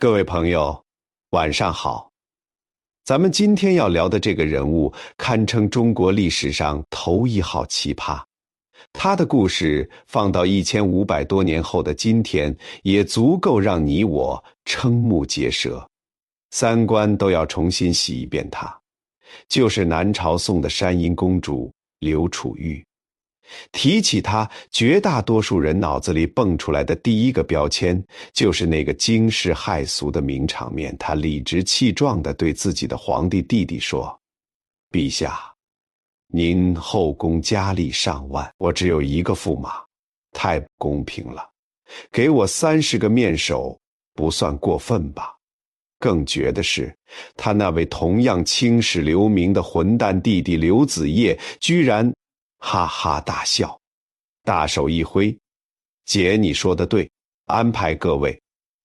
各位朋友，晚上好。咱们今天要聊的这个人物，堪称中国历史上头一号奇葩。他的故事放到1500多年后的今天，也足够让你我瞠目结舌，三观都要重新洗一遍他。就是南朝宋的山阴公主刘楚玉。提起她，绝大多数人脑子里蹦出来的第一个标签，就是那个惊世骇俗的名场面。她理直气壮地对自己的皇帝弟弟说：“陛下，您后宫佳丽上万，我只有一个驸马，太不公平了。给我30个面首，不算过分吧？”更绝的是，他那位同样青史留名的混蛋弟弟刘子业，居然哈哈大笑，大手一挥：“姐，你说的对，安排各位，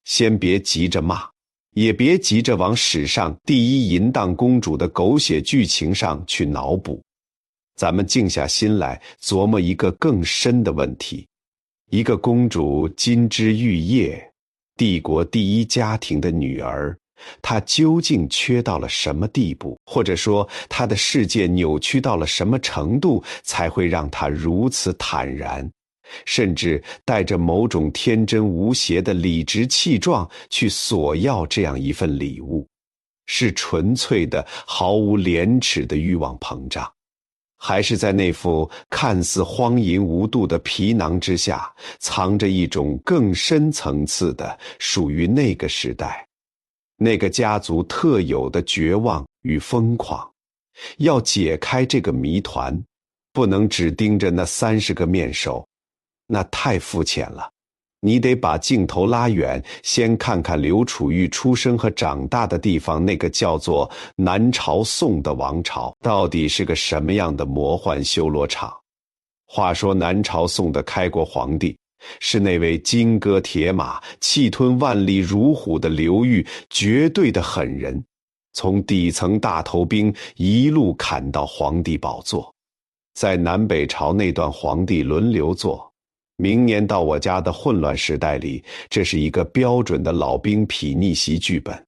先别急着骂，也别急着往史上第一淫荡公主的狗血剧情上去脑补。咱们静下心来琢磨一个更深的问题：一个公主金枝玉叶，帝国第一家庭的女儿，她究竟缺到了什么地步？或者说，她的世界扭曲到了什么程度，才会让她如此坦然，甚至带着某种天真无邪的理直气壮去索要这样一份礼物？是纯粹的毫无廉耻的欲望膨胀，还是在那副看似荒淫无度的皮囊之下，藏着一种更深层次的属于那个时代那个家族特有的绝望与疯狂？要解开这个谜团，不能只盯着那30个面首，那太肤浅了。你得把镜头拉远，先看看刘楚玉出生和长大的地方，那个叫做南朝宋的王朝，到底是个什么样的魔幻修罗场。话说南朝宋的开国皇帝，是那位金戈铁马、气吞万里如虎的刘裕，绝对的狠人，从底层大头兵一路砍到皇帝宝座。在南北朝那段皇帝轮流做，明年到我家的混乱时代里，这是一个标准的老兵痞逆袭剧本。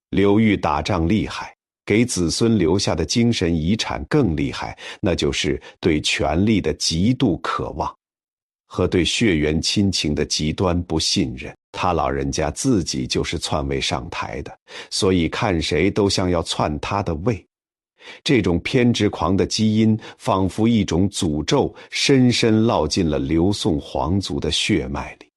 刘裕打仗厉害，给子孙留下的精神遗产更厉害，那就是对权力的极度渴望和对血缘亲情的极端不信任。他老人家自己就是篡位上台的，所以看谁都像要篡他的位。这种偏执狂的基因，仿佛一种诅咒，深深烙进了刘宋皇族的血脉里。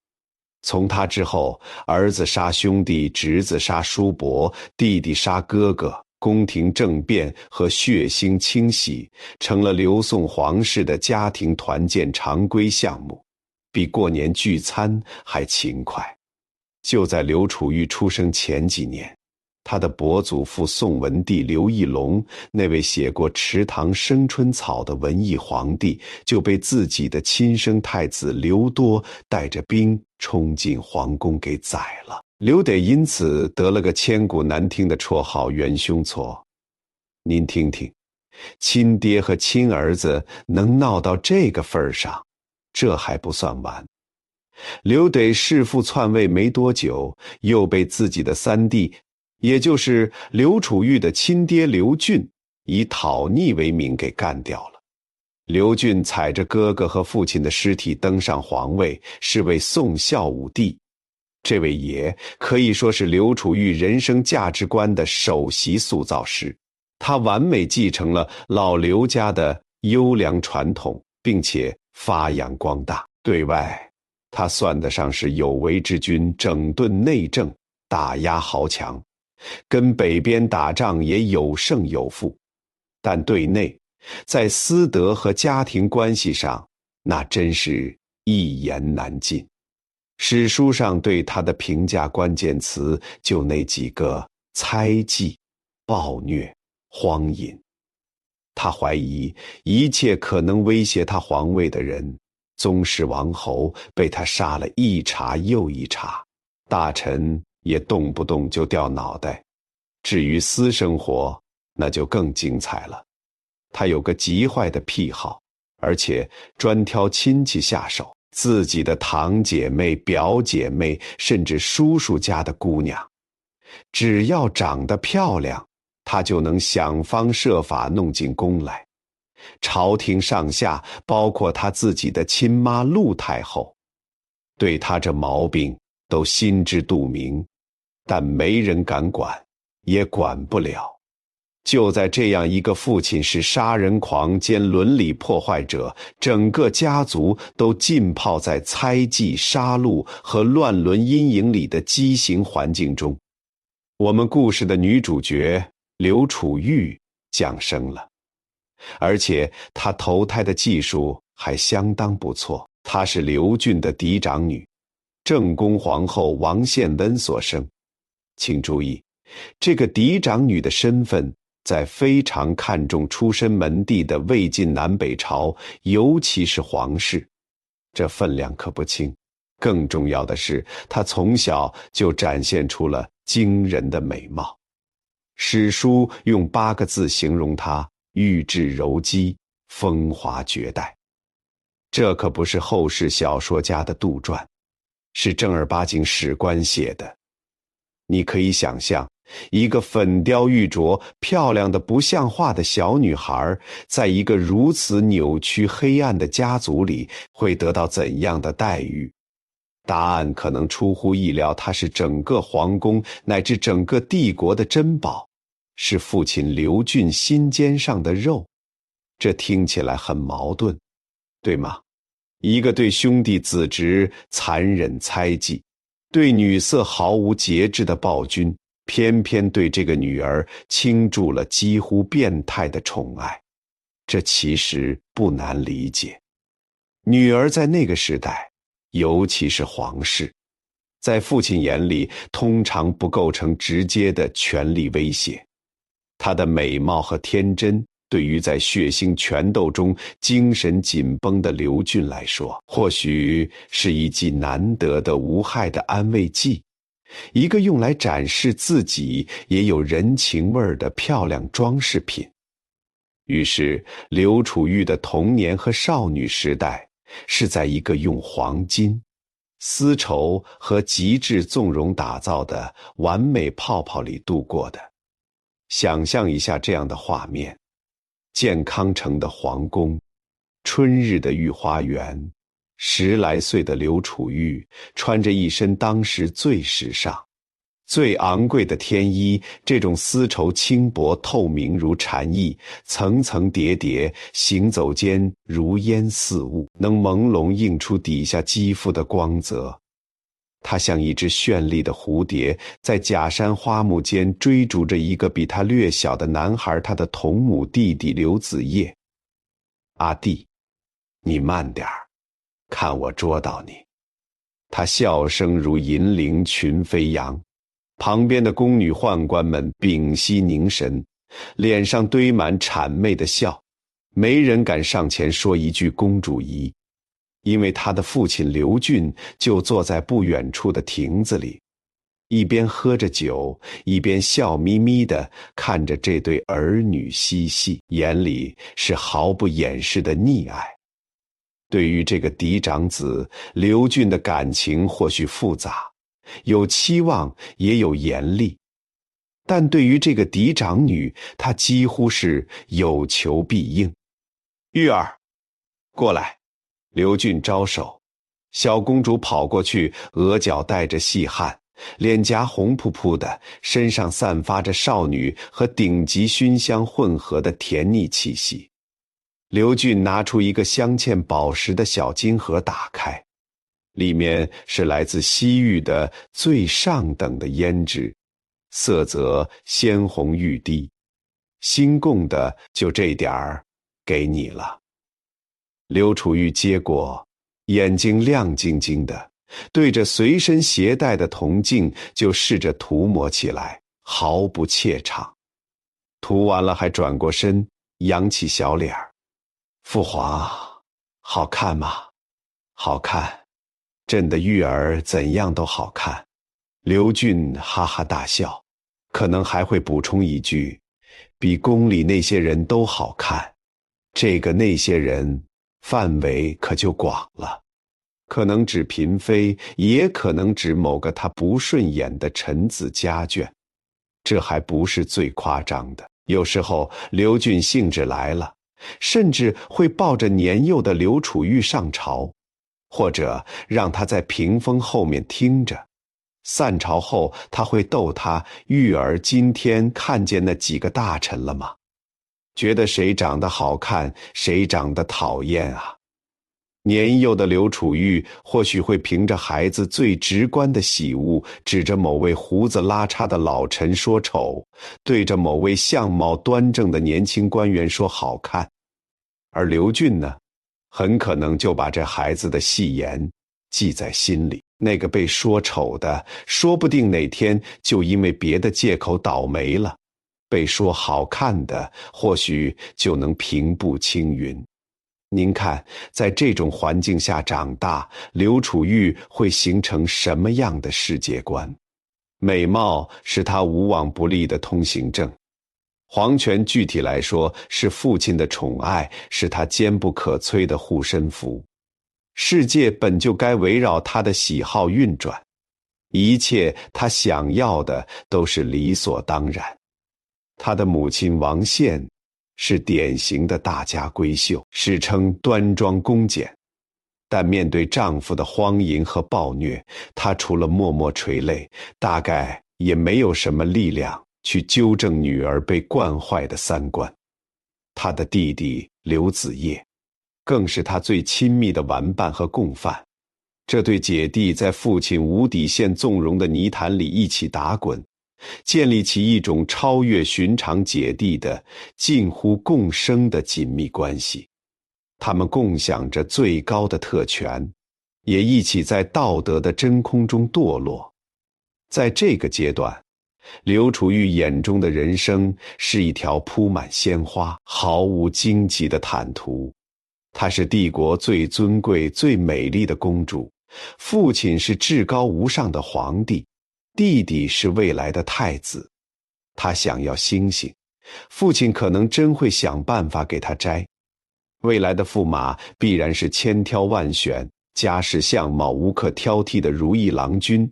从他之后，儿子杀兄弟，侄子杀叔伯，弟弟杀哥哥，宫廷政变和血腥清洗成了刘宋皇室的家庭团建常规项目，比过年聚餐还勤快。就在刘楚玉出生前几年，他的伯祖父宋文帝刘义隆，那位写过《池塘生春草》的文艺皇帝，就被自己的亲生太子刘多带着兵冲进皇宫给宰了。刘得因此得了个千古难听的绰号元凶痤。您听听，亲爹和亲儿子能闹到这个份上，这还不算完。刘得弑父篡位没多久，又被自己的三弟，也就是刘楚玉的亲爹刘俊，以讨逆为名给干掉了。刘俊踩着哥哥和父亲的尸体登上皇位，是位宋孝武帝。这位爷可以说是刘楚玉人生价值观的首席塑造师，他完美继承了老刘家的优良传统，并且发扬光大。对外，他算得上是有为之君，整顿内政，打压豪强，跟北边打仗也有胜有负。但对内，在私德和家庭关系上，那真是一言难尽。史书上对他的评价关键词就那几个：猜忌、暴虐、荒淫。他怀疑一切可能威胁他皇位的人，宗室王侯被他杀了一茬又一茬，大臣也动不动就掉脑袋。至于私生活，那就更精彩了。他有个极坏的癖好，而且专挑亲戚下手，自己的堂姐妹、表姐妹，甚至叔叔家的姑娘，只要长得漂亮，他就能想方设法弄进宫来。朝廷上下，包括他自己的亲妈陆太后，对他这毛病都心知肚明，但没人敢管，也管不了。就在这样一个父亲是杀人狂兼伦理破坏者，整个家族都浸泡在猜忌、杀戮和乱伦阴影里的畸形环境中，我们故事的女主角刘楚玉降生了。而且她投胎的技术还相当不错，她是刘俊的嫡长女，正宫皇后王献温所生。请注意，这个嫡长女的身份在非常看重出身门第的魏晋南北朝，尤其是皇室，这分量可不轻。更重要的是，她从小就展现出了惊人的美貌。史书用8个字形容她：玉质柔肌，风华绝代。这可不是后世小说家的杜撰，是正儿八经史官写的。你可以想象，一个粉雕玉琢、漂亮的不像话的小女孩，在一个如此扭曲黑暗的家族里，会得到怎样的待遇？答案可能出乎意料，她是整个皇宫乃至整个帝国的珍宝，是父亲刘俊心尖上的肉。这听起来很矛盾，对吗？一个对兄弟子侄残忍猜忌，对女色毫无节制的暴君，偏偏对这个女儿倾注了几乎变态的宠爱，这其实不难理解。女儿在那个时代，尤其是皇室，在父亲眼里通常不构成直接的权力威胁。她的美貌和天真，对于在血腥权斗中精神紧绷的刘俊来说，或许是一剂难得的无害的安慰剂，一个用来展示自己也有人情味儿的漂亮装饰品。于是刘楚玉的童年和少女时代是在一个用黄金、丝绸和极致纵容打造的完美泡泡里度过的。想象一下这样的画面：健康城的皇宫，春日的御花园，10来岁的刘楚玉穿着一身当时最时尚、最昂贵的天衣，这种丝绸轻薄透明如蝉翼，层层叠叠，行走间如烟似雾，能朦胧映出底下肌肤的光泽。她像一只绚丽的蝴蝶，在假山花木间追逐着一个比她略小的男孩，他的同母弟弟刘子业。阿弟，你慢点儿，看我捉到你。她笑声如银铃群飞扬，旁边的宫女宦官们屏息凝神，脸上堆满谄媚的笑，没人敢上前说一句公主仪。因为他的父亲刘俊就坐在不远处的亭子里，一边喝着酒，一边笑眯眯地看着这对儿女嬉戏，眼里是毫不掩饰的溺爱。对于这个嫡长子，刘俊的感情或许复杂，有期望也有严厉，但对于这个嫡长女，他几乎是有求必应。玉儿，过来。刘俊招手，小公主跑过去，额角带着细汗，脸颊红扑扑的，身上散发着少女和顶级熏香混合的甜腻气息。刘俊拿出一个镶嵌宝石的小金盒，打开，里面是来自西域的最上等的胭脂，色泽鲜红欲滴。新贡的就这点儿，给你了。刘楚玉接过，眼睛亮晶晶的，对着随身携带的铜镜就试着涂抹起来，毫不怯场。涂完了还转过身，扬起小脸儿。父皇，好看吗？好看，朕的玉儿怎样都好看。刘俊哈哈大笑，可能还会补充一句，比宫里那些人都好看。这个那些人范围可就广了，可能指嫔妃，也可能指某个他不顺眼的臣子家眷。这还不是最夸张的，有时候刘俊兴致来了，甚至会抱着年幼的刘楚玉上朝，或者让他在屏风后面听着。散朝后，他会逗他：玉儿今天看见那几个大臣了吗？觉得谁长得好看，谁长得讨厌啊？年幼的刘楚玉或许会凭着孩子最直观的喜恶，指着某位胡子拉碴的老臣说丑，对着某位相貌端正的年轻官员说好看。而刘俊呢，很可能就把这孩子的戏言记在心里。那个被说丑的，说不定哪天就因为别的借口倒霉了；被说好看的，或许就能平步青云。您看，在这种环境下长大，刘楚玉会形成什么样的世界观？美貌是他无往不利的通行证，皇权具体来说是父亲的宠爱，是他坚不可摧的护身符。世界本就该围绕他的喜好运转，一切他想要的都是理所当然。他的母亲王宪是典型的大家闺秀，史称端庄恭俭，但面对丈夫的荒淫和暴虐，她除了默默垂泪，大概也没有什么力量去纠正女儿被惯坏的三观。她的弟弟刘子业更是他最亲密的玩伴和共犯，这对姐弟在父亲无底线纵容的泥潭里一起打滚，建立起一种超越寻常姐弟的近乎共生的紧密关系。他们共享着最高的特权，也一起在道德的真空中堕落。在这个阶段，刘楚玉眼中的人生是一条铺满鲜花、毫无荆棘的坦途。她是帝国最尊贵、最美丽的公主，父亲是至高无上的皇帝，弟弟是未来的太子。她想要星星，父亲可能真会想办法给她摘。未来的驸马必然是千挑万选、家世相貌无可挑剔的如意郎君。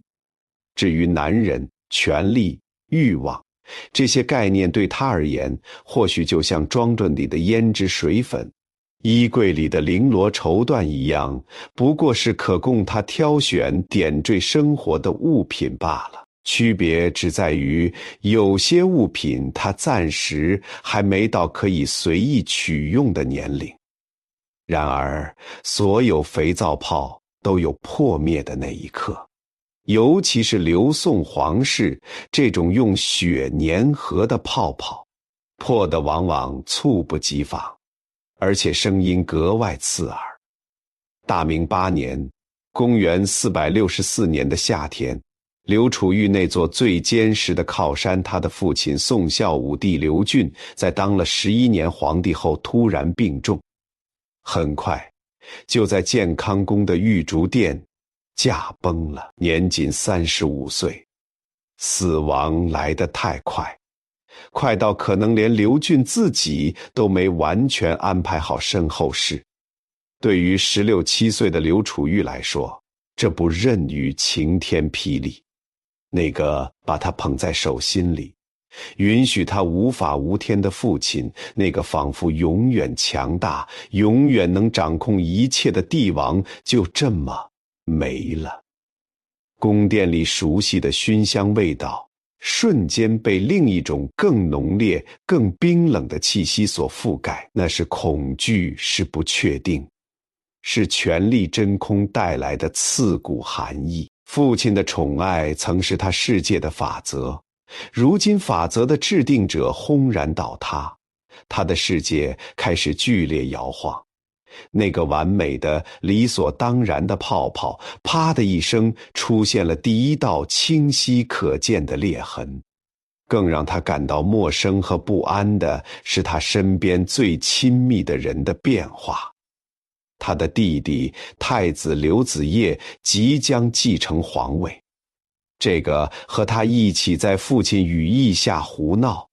至于男人、权力、欲望，这些概念对他而言，或许就像庄顿里的胭脂水粉，衣柜里的绫罗绸缎一样，不过是可供他挑选点缀生活的物品罢了。区别只在于，有些物品他暂时还没到可以随意取用的年龄。然而，所有肥皂泡都有破灭的那一刻，尤其是刘宋皇室这种用血粘合的泡泡，破得往往猝不及防，而且声音格外刺耳。大明8年，公元464年的夏天，刘楚玉那座最坚实的靠山，他的父亲宋孝武帝刘俊，在当了11年皇帝后突然病重，很快就在建康宫的玉竹殿驾崩了，年仅35岁。死亡来得太快，快到可能连刘俊自己都没完全安排好身后事。对于16、17岁的刘楚玉来说，这不任于晴天霹雳。那个把他捧在手心里，允许他无法无天的父亲，那个仿佛永远强大、永远能掌控一切的帝王，就这么没了。宫殿里熟悉的熏香味道，瞬间被另一种更浓烈、更冰冷的气息所覆盖，那是恐惧，是不确定，是权力真空带来的刺骨寒意。父亲的宠爱曾是他世界的法则，如今法则的制定者轰然倒塌，他的世界开始剧烈摇晃。那个完美的、理所当然的泡泡，啪的一声出现了第一道清晰可见的裂痕。更让他感到陌生和不安的是他身边最亲密的人的变化。他的弟弟太子刘子业即将继承皇位，这个和他一起在父亲羽翼下胡闹，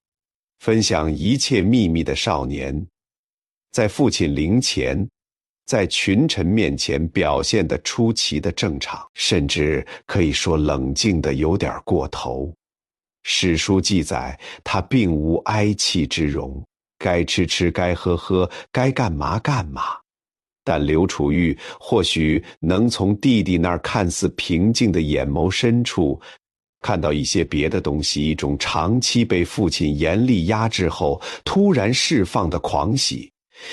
分享一切秘密的少年，在父亲灵前，在群臣面前表现得出奇的正常，甚至可以说冷静得有点过头。史书记载，他并无哀戚之容，该吃吃，该喝喝，该干嘛干嘛。但刘楚玉或许能从弟弟那儿看似平静的眼眸深处，看到一些别的东西，一种长期被父亲严厉压制后突然释放的狂喜，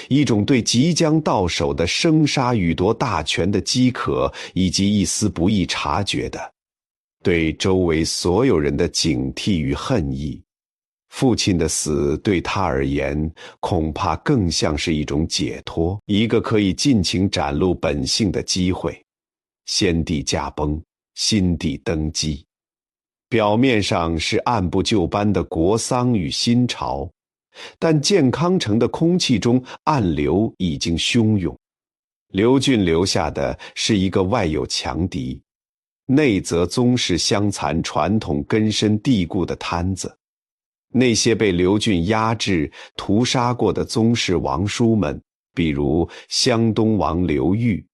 一种对即将到手的生杀予夺大权的饥渴，以及一丝不易察觉的对周围所有人的警惕与恨意。父亲的死对他而言，恐怕更像是一种解脱，一个可以尽情展露本性的机会。先帝驾崩，新帝登基，表面上是按部就班的国丧与新朝，但健康城的空气中暗流已经汹涌。刘俊留下的是一个外有强敌，内则宗室相残传统根深蒂固的摊子。那些被刘俊压制、屠杀过的宗室王叔们，比如湘东王刘裕、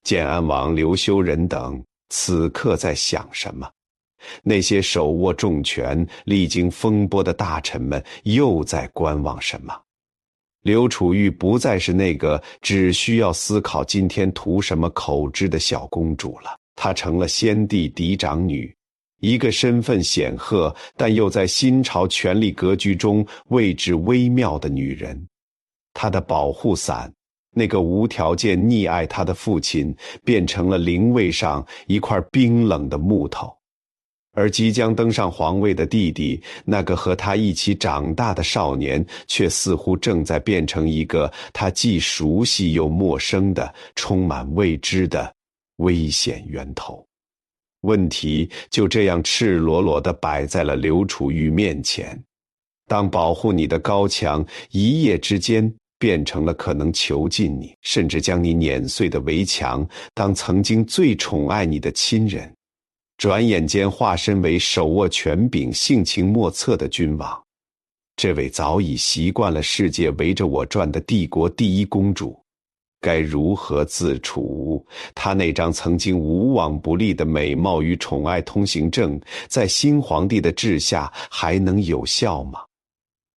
建安王刘修仁等，此刻在想什么？那些手握重权、历经风波的大臣们又在观望什么？刘楚玉不再是那个只需要思考今天图什么口脂的小公主了，她成了先帝嫡长女，一个身份显赫但又在新朝权力格局中位置微妙的女人。她的保护伞，那个无条件溺爱她的父亲，变成了灵位上一块冰冷的木头。而即将登上皇位的弟弟，那个和他一起长大的少年，却似乎正在变成一个他既熟悉又陌生的、充满未知的危险源头。问题就这样赤裸裸地摆在了刘楚玉面前。当保护你的高墙一夜之间变成了可能囚禁你，甚至将你碾碎的围墙，当曾经最宠爱你的亲人，转眼间化身为手握权柄、性情莫测的君王，这位早已习惯了世界围着我转的帝国第一公主，该如何自处？她那张曾经无往不利的美貌与宠爱通行证，在新皇帝的治下还能有效吗？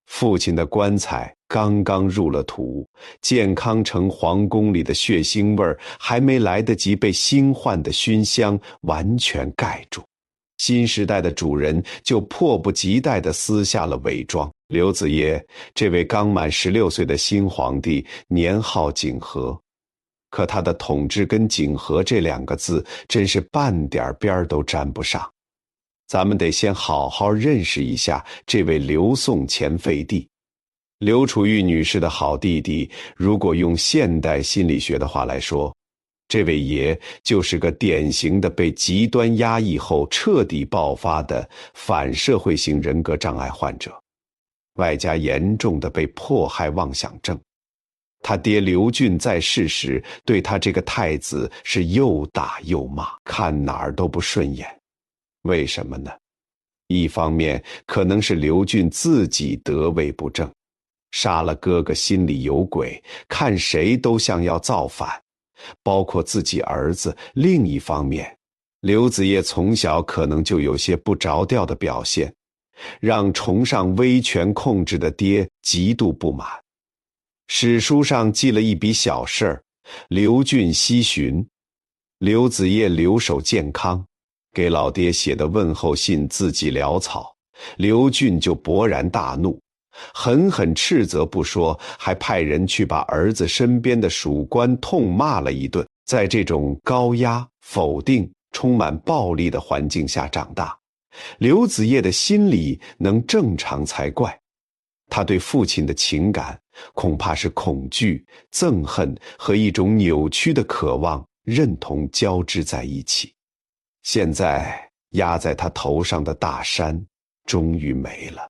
父亲的棺材刚刚入了土，健康城皇宫里的血腥味儿还没来得及被新换的熏香完全盖住，新时代的主人就迫不及待地撕下了伪装。刘子业这位刚满16岁的新皇帝，年号景和，可他的统治跟景和这2个字真是半点边都沾不上。咱们得先好好认识一下这位刘宋前废帝。刘楚玉女士的好弟弟，如果用现代心理学的话来说，这位爷就是个典型的被极端压抑后彻底爆发的反社会型人格障碍患者，外加严重的被迫害妄想症。他爹刘俊在世时，对他这个太子是又打又骂，看哪儿都不顺眼。为什么呢？一方面可能是刘俊自己得位不正，杀了哥哥心里有鬼，看谁都像要造反，包括自己儿子。另一方面，刘子业从小可能就有些不着调的表现，让崇尚威权控制的爹极度不满。史书上记了一笔小事儿，刘俊西巡，刘子业留守健康，给老爹写的问候信字迹潦草，刘俊就勃然大怒，狠狠斥责不说，还派人去把儿子身边的属官痛骂了一顿。在这种高压、否定、充满暴力的环境下长大，刘子业的心理能正常才怪。他对父亲的情感恐怕是恐惧、憎恨和一种扭曲的渴望、认同交织在一起。现在压在他头上的大山终于没了，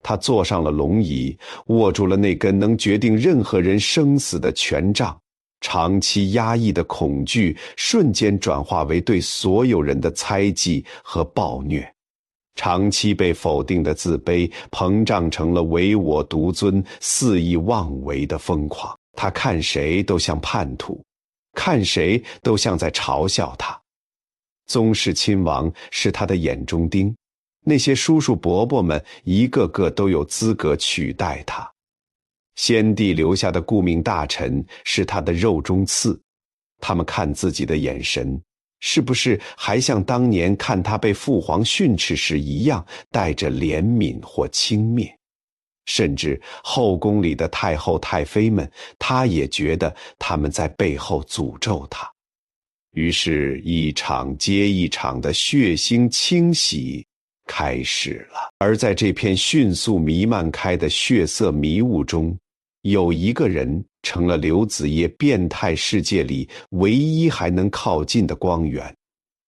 他坐上了龙椅，握住了那根能决定任何人生死的权杖。长期压抑的恐惧瞬间转化为对所有人的猜忌和暴虐，长期被否定的自卑膨胀成了唯我独尊、肆意妄为的疯狂。他看谁都像叛徒，看谁都像在嘲笑他。宗室亲王是他的眼中钉，那些叔叔伯伯们一个个都有资格取代他。先帝留下的顾命大臣是他的肉中刺，他们看自己的眼神，是不是还像当年看他被父皇训斥时一样，带着怜悯或轻蔑？甚至后宫里的太后太妃们，他也觉得他们在背后诅咒他。于是一场接一场的血腥清洗开始了。而在这片迅速弥漫开的血色迷雾中，有一个人成了刘子业变态世界里唯一还能靠近的光源，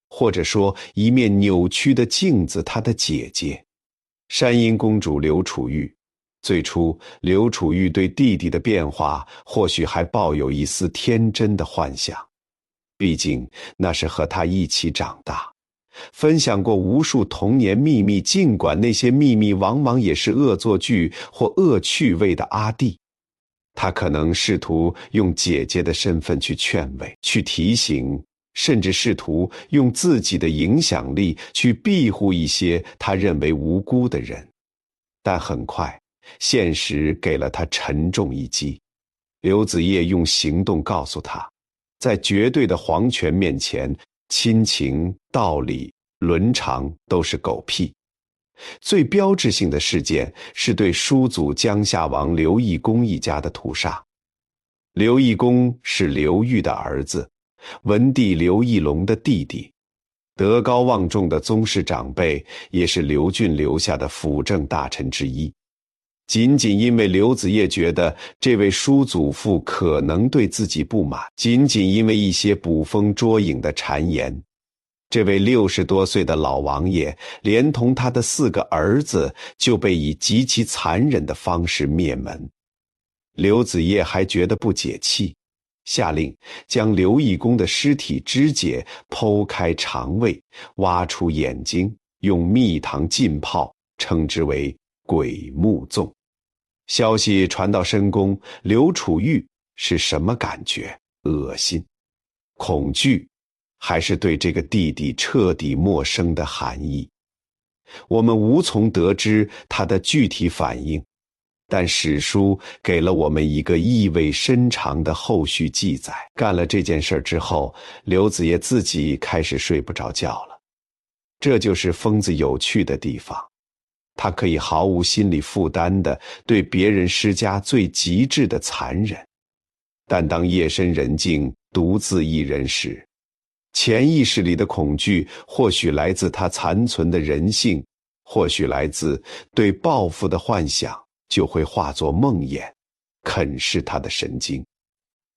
或者说一面扭曲的镜子，他的姐姐山阴公主刘楚玉。最初刘楚玉对弟弟的变化或许还抱有一丝天真的幻想，毕竟那是和他一起长大，分享过无数童年秘密，尽管那些秘密往往也是恶作剧或恶趣味的阿弟。他可能试图用姐姐的身份去劝慰，去提醒，甚至试图用自己的影响力去庇护一些他认为无辜的人。但很快现实给了他沉重一击。刘子业用行动告诉他，在绝对的皇权面前，亲情、道理、伦常都是狗屁。最标志性的事件是对叔祖江夏王刘义恭一家的屠杀。刘义恭是刘裕的儿子，文帝刘义隆的弟弟，德高望重的宗室长辈，也是刘俊留下的辅政大臣之一。仅仅因为刘子业觉得这位叔祖父可能对自己不满，仅仅因为一些捕风捉影的谗言，这位60多岁的老王爷连同他的4个儿子就被以极其残忍的方式灭门。刘子业还觉得不解气，下令将刘义恭的尸体肢解，剖开肠胃，挖出眼睛，用蜜糖浸泡，称之为鬼目粽。消息传到深宫，刘楚玉是什么感觉？恶心、恐惧，还是对这个弟弟彻底陌生的含义？我们无从得知他的具体反应，但史书给了我们一个意味深长的后续记载。干了这件事之后，刘子业自己开始睡不着觉了。这就是疯子有趣的地方，他可以毫无心理负担地对别人施加最极致的残忍，但当夜深人静独自一人时，潜意识里的恐惧或许来自他残存的人性，或许来自对报复的幻想，就会化作梦魇，啃噬他的神经。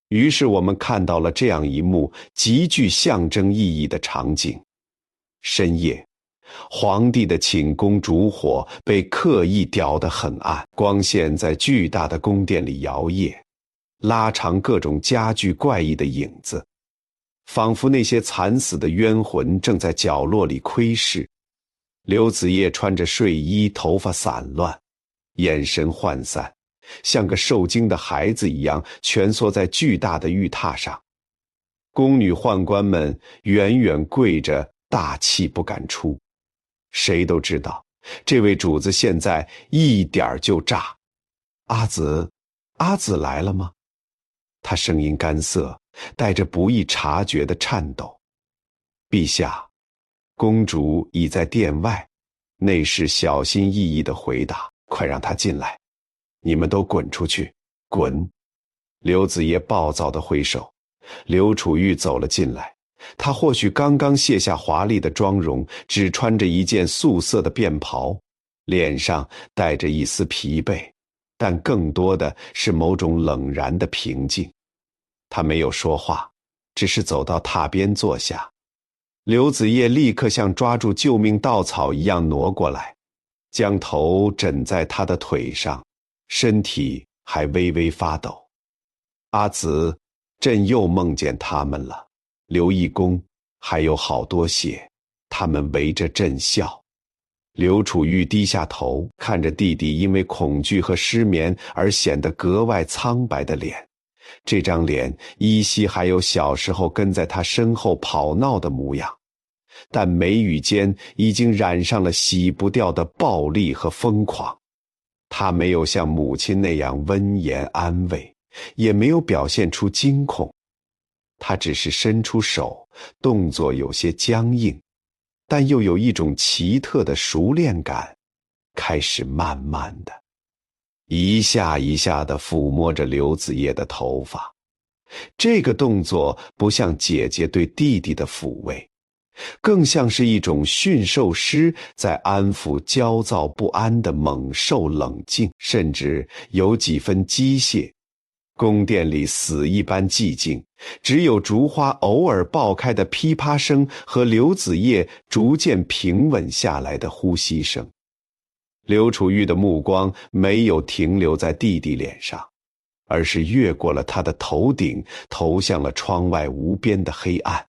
于是我们看到了这样一幕极具象征意义的场景：深夜，皇帝的寝宫烛火被刻意雕得很暗，光线在巨大的宫殿里摇曳，拉长各种家具怪异的影子，仿佛那些惨死的冤魂正在角落里窥视。刘子业穿着睡衣，头发散乱，眼神涣散，像个受惊的孩子一样蜷缩在巨大的玉榻上。宫女宦官们远远跪着，大气不敢出。谁都知道，这位主子现在一点就炸。阿紫来了吗？他声音干涩，带着不易察觉的颤抖。陛下，公主已在殿外。内侍小心翼翼地回答，快让她进来。你们都滚出去，滚！刘子业暴躁地挥手。刘楚玉走了进来，他或许刚刚卸下华丽的妆容，只穿着一件素色的便袍，脸上带着一丝疲惫，但更多的是某种冷然的平静。他没有说话，只是走到榻边坐下。刘子业立刻像抓住救命稻草一样挪过来，将头枕在他的腿上，身体还微微发抖。阿紫，朕又梦见他们了，刘义恭，还有好多血，他们围着朕笑。刘楚玉低下头，看着弟弟因为恐惧和失眠而显得格外苍白的脸，这张脸依稀还有小时候跟在他身后跑闹的模样。但眉宇间已经染上了洗不掉的暴力和疯狂。他没有像母亲那样温言安慰，也没有表现出惊恐，他只是伸出手，动作有些僵硬，但又有一种奇特的熟练感，开始慢慢的一下一下地抚摸着刘子业的头发。这个动作不像姐姐对弟弟的抚慰，更像是一种驯兽师在安抚焦躁不安的猛兽冷静，甚至有几分机械。宫殿里死一般寂静，只有烛花偶尔爆开的噼啪声和刘子业逐渐平稳下来的呼吸声。刘楚玉的目光没有停留在弟弟脸上，而是越过了他的头顶，投向了窗外无边的黑暗。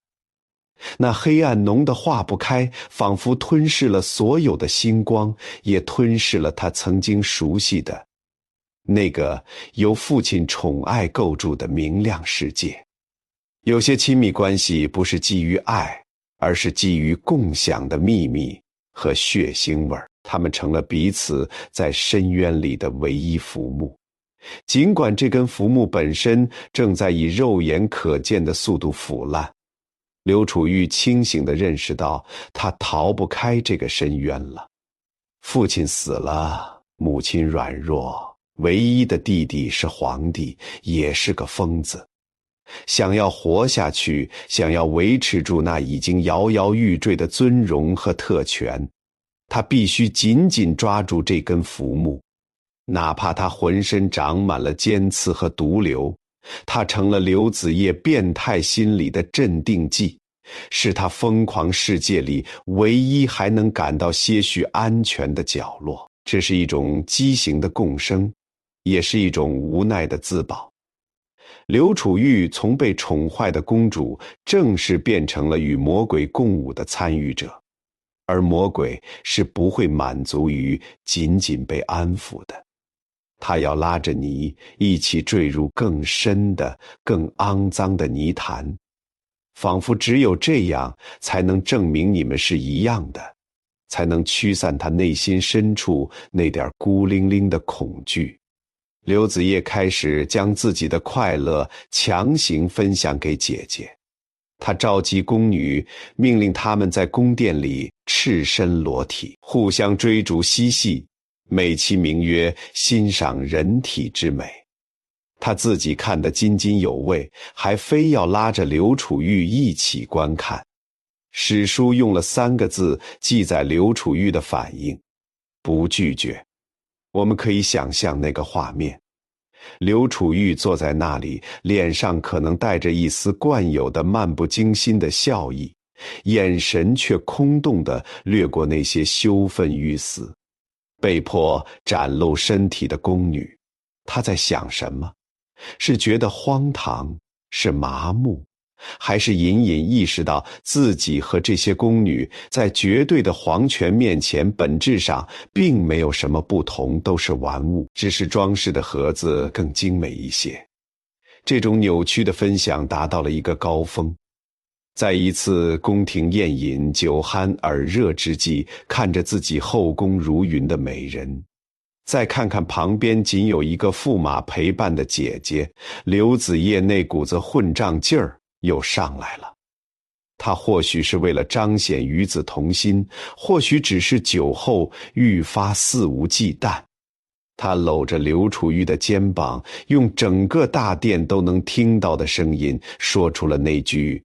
那黑暗浓得化不开，仿佛吞噬了所有的星光，也吞噬了他曾经熟悉的那个由父亲宠爱构筑的明亮世界。有些亲密关系不是基于爱，而是基于共享的秘密和血腥味，他们成了彼此在深渊里的唯一浮木。尽管这根浮木本身正在以肉眼可见的速度腐烂，刘楚玉清醒地认识到他逃不开这个深渊了。父亲死了，母亲软弱，唯一的弟弟是皇帝，也是个疯子。想要活下去，想要维持住那已经摇摇欲坠的尊荣和特权，他必须紧紧抓住这根浮木，哪怕他浑身长满了尖刺和毒瘤。他成了刘子业变态心理的镇定剂，是他疯狂世界里唯一还能感到些许安全的角落。这是一种畸形的共生，也是一种无奈的自保。刘楚玉从被宠坏的公主正式变成了与魔鬼共舞的参与者，而魔鬼是不会满足于仅仅被安抚的，他要拉着你一起坠入更深的、更肮脏的泥潭，仿佛只有这样才能证明你们是一样的，才能驱散他内心深处那点孤零零的恐惧。刘子业开始将自己的快乐强行分享给姐姐，他召集宫女，命令她们在宫殿里赤身裸体，互相追逐嬉戏，美其名曰欣赏人体之美。他自己看得津津有味，还非要拉着刘楚玉一起观看。史书用了3个字记载刘楚玉的反应：不拒绝。我们可以想象那个画面，刘楚玉坐在那里，脸上可能带着一丝惯有的漫不经心的笑意，眼神却空洞地掠过那些羞愤欲死、被迫展露身体的宫女。他在想什么？是觉得荒唐，是麻木，还是隐隐意识到自己和这些宫女在绝对的皇权面前本质上并没有什么不同，都是玩物，只是装饰的盒子更精美一些。这种扭曲的分享达到了一个高峰。在一次宫廷宴饮酒酣耳热之际，看着自己后宫如云的美人，再看看旁边仅有一个驸马陪伴的姐姐，刘子业那股子混账劲儿又上来了。他或许是为了彰显与子同心，或许只是酒后愈发肆无忌惮。他搂着刘楚玉的肩膀，用整个大殿都能听到的声音说出了那句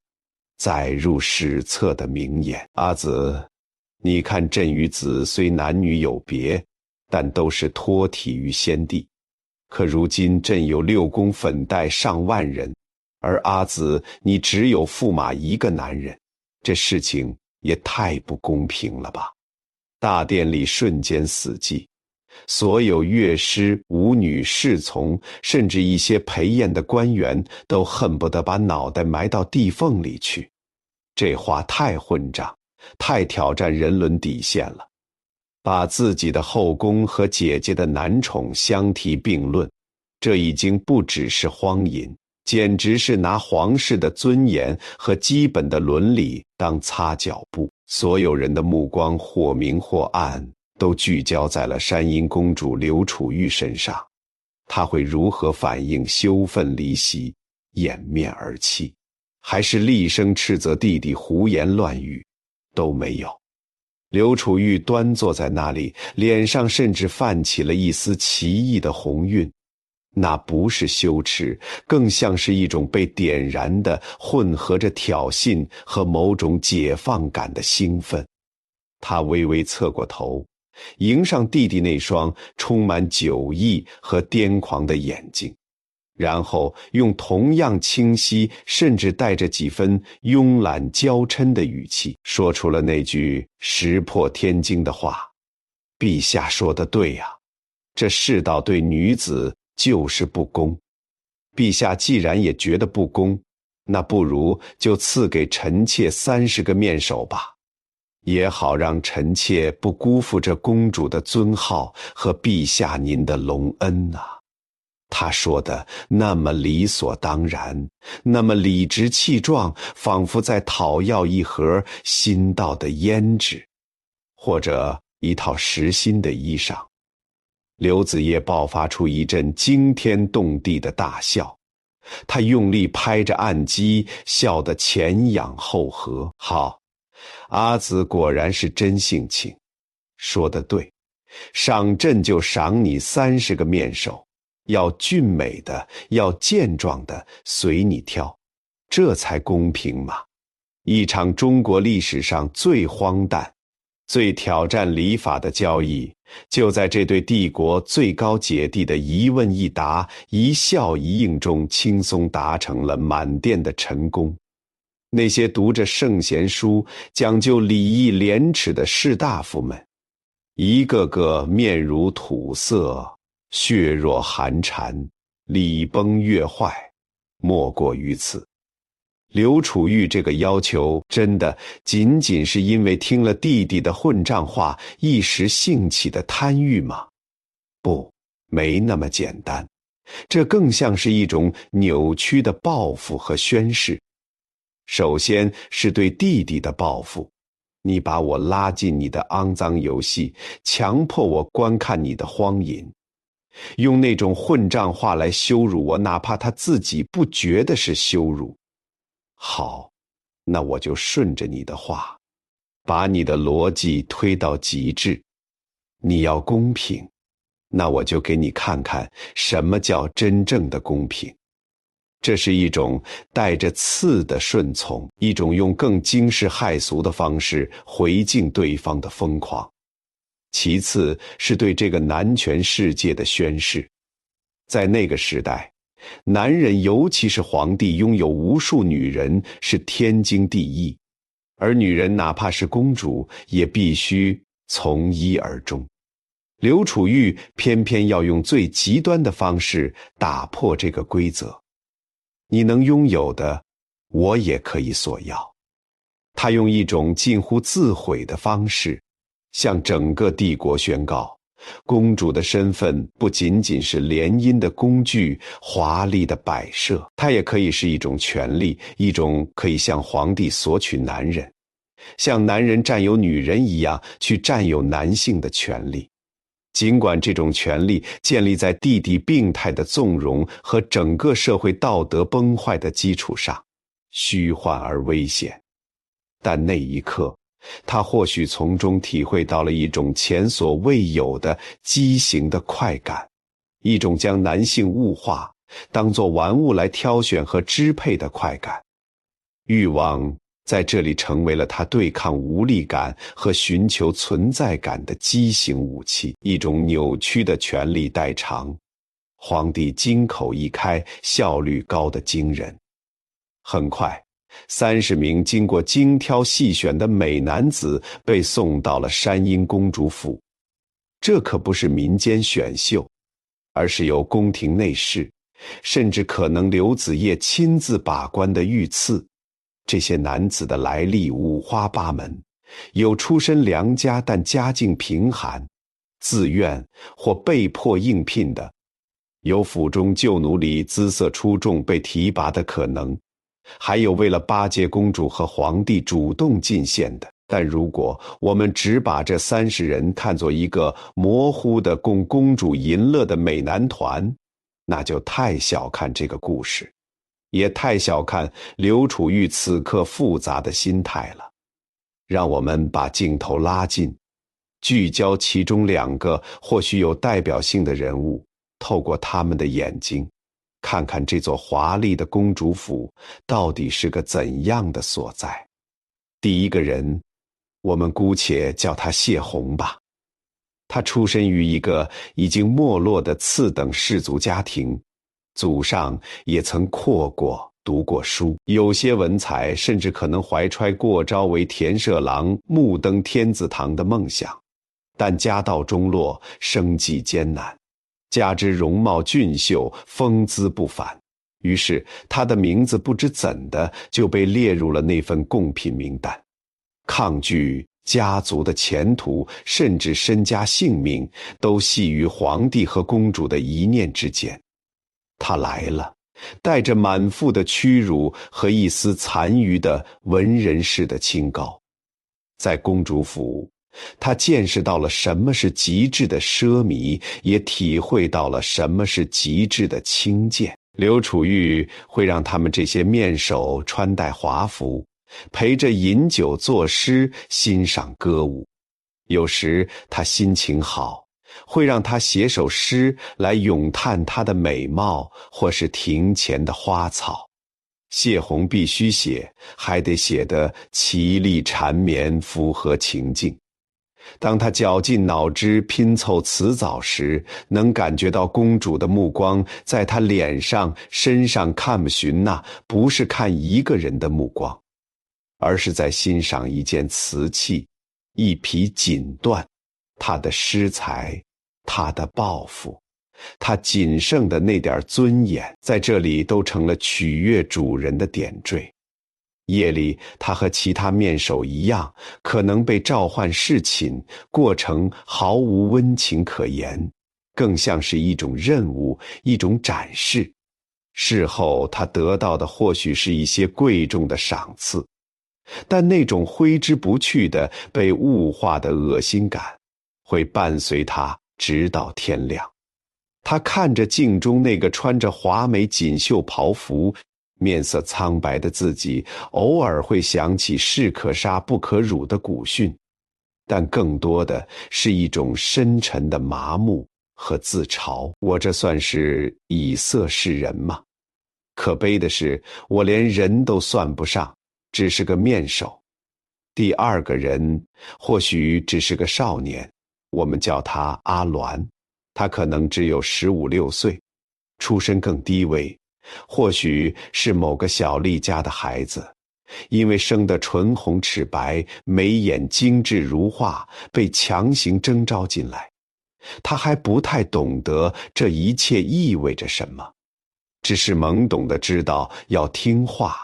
载入史册的名言：阿子，你看朕与子虽男女有别，但都是托体于先帝。可如今朕有6宫粉黛上万人，而阿子你只有驸马一个男人，这事情也太不公平了吧。大殿里瞬间死寂，所有乐师、舞女、侍从，甚至一些陪宴的官员都恨不得把脑袋埋到地缝里去。这话太混账，太挑战人伦底线了。把自己的后宫和姐姐的男宠相提并论，这已经不只是荒淫，简直是拿皇室的尊严和基本的伦理当擦脚布。所有人的目光或明或暗，都聚焦在了山阴公主刘楚玉身上。她会如何反应羞愤离席，掩面而泣，还是厉声斥责弟弟胡言乱语？都没有。刘楚玉端坐在那里，脸上甚至泛起了一丝奇异的红晕。那不是羞耻，更像是一种被点燃的、混合着挑衅和某种解放感的兴奋。他微微侧过头，迎上弟弟那双充满酒意和癫狂的眼睛，然后用同样清晰甚至带着几分慵懒娇嗔的语气说出了那句石破天惊的话：陛下说得对呀，这世道对女子就是不公。陛下既然也觉得不公，那不如就赐给臣妾30个面首吧，也好让臣妾不辜负这公主的尊号和陛下您的隆恩啊。他说的那么理所当然，那么理直气壮，仿佛在讨要一盒新到的胭脂，或者一套实新的衣裳。刘子业爆发出一阵惊天动地的大笑，他用力拍着案几，笑得前仰后合。好，阿紫果然是真性情，说得对，赏朕就赏你30个面首，要俊美的，要健壮的，随你挑，这才公平嘛。一场中国历史上最荒诞、最挑战礼法的交易，就在这对帝国最高姐弟的一问一答、一笑一应中轻松达成了满殿的成功。那些读着圣贤书、讲究礼义廉耻的士大夫们，一个个面如土色，血若寒蝉，礼崩乐坏，莫过于此。刘楚玉这个要求真的仅仅是因为听了弟弟的混账话一时兴起的贪欲吗？不，没那么简单，这更像是一种扭曲的报复和宣誓。首先是对弟弟的报复，你把我拉进你的肮脏游戏，强迫我观看你的荒淫，用那种混账话来羞辱我，哪怕他自己不觉得是羞辱。好，那我就顺着你的话，把你的逻辑推到极致。你要公平，那我就给你看看什么叫真正的公平。这是一种带着刺的顺从，一种用更惊世骇俗的方式回敬对方的疯狂。其次是对这个男权世界的宣示。在那个时代，男人尤其是皇帝拥有无数女人是天经地义，而女人哪怕是公主也必须从一而终。刘楚玉偏偏要用最极端的方式打破这个规则。你能拥有的，我也可以索要。他用一种近乎自毁的方式，向整个帝国宣告，公主的身份不仅仅是联姻的工具、华丽的摆设，她也可以是一种权利，一种可以向皇帝索取男人，像男人占有女人一样去占有男性的权利。尽管这种权利建立在弟弟病态的纵容和整个社会道德崩坏的基础上，虚幻而危险，但那一刻，他或许从中体会到了一种前所未有的畸形的快感，一种将男性物化，当作玩物来挑选和支配的快感。欲望在这里成为了他对抗无力感和寻求存在感的畸形武器，一种扭曲的权力代偿。皇帝金口一开，效率高得惊人。很快，30名经过精挑细选的美男子被送到了山阴公主府。这可不是民间选秀，而是由宫廷内侍，甚至可能刘子业亲自把关的御赐。这些男子的来历五花八门，有出身良家但家境贫寒，自愿或被迫应聘的，有府中旧奴隶姿色出众被提拔的可能，还有为了巴结公主和皇帝主动进献的。但如果我们只把这30人看作一个模糊的供公主淫乐的美男团，那就太小看这个故事，也太小看刘楚玉此刻复杂的心态了。让我们把镜头拉近，聚焦其中2个或许有代表性的人物，透过他们的眼睛，看看这座华丽的公主府到底是个怎样的所在。第一个人，我们姑且叫他谢宏吧。他出身于一个已经没落的次等士族家庭，祖上也曾阔过读过书，有些文采甚至可能怀揣过招为田舍郎、目登天字堂的梦想，但家道中落，生计艰难，加之容貌俊秀，风姿不凡，于是他的名字不知怎的就被列入了那份贡品名单。抗拒家族的前途，甚至身家性命，都系于皇帝和公主的一念之间。他来了，带着满腹的屈辱和一丝残余的文人式的清高。在公主府，他见识到了什么是极致的奢靡，也体会到了什么是极致的轻贱。刘楚玉会让他们这些面首穿戴华服，陪着饮酒作诗，欣赏歌舞。有时他心情好，会让他写首诗来咏叹她的美貌，或是庭前的花草。谢宏必须写，还得写得绮丽缠绵，符合情境。当他绞尽脑汁拼凑词藻时，能感觉到公主的目光在他脸上身上看寻，那不是看一个人的目光，而是在欣赏一件瓷器，一匹锦缎，他的诗才，他的抱负，他仅剩的那点尊严，在这里都成了取悦主人的点缀。夜里，他和其他面首一样，可能被召唤侍寝，过程毫无温情可言，更像是一种任务，一种展示。事后他得到的或许是一些贵重的赏赐，但那种挥之不去的被物化的恶心感，会伴随他直到天亮。他看着镜中那个穿着华美锦绣袍服，面色苍白的自己，偶尔会想起士可杀不可辱的古训，但更多的是一种深沉的麻木和自嘲。我这算是以色示人吗？可悲的是，我连人都算不上，只是个面首。第2个人或许只是个少年，我们叫他阿鸾，他可能只有15、16岁，出身更低微，或许是某个小丽家的孩子，因为生得唇红齿白，眉眼精致如画，被强行征召进来。他还不太懂得这一切意味着什么，只是懵懂地知道要听话，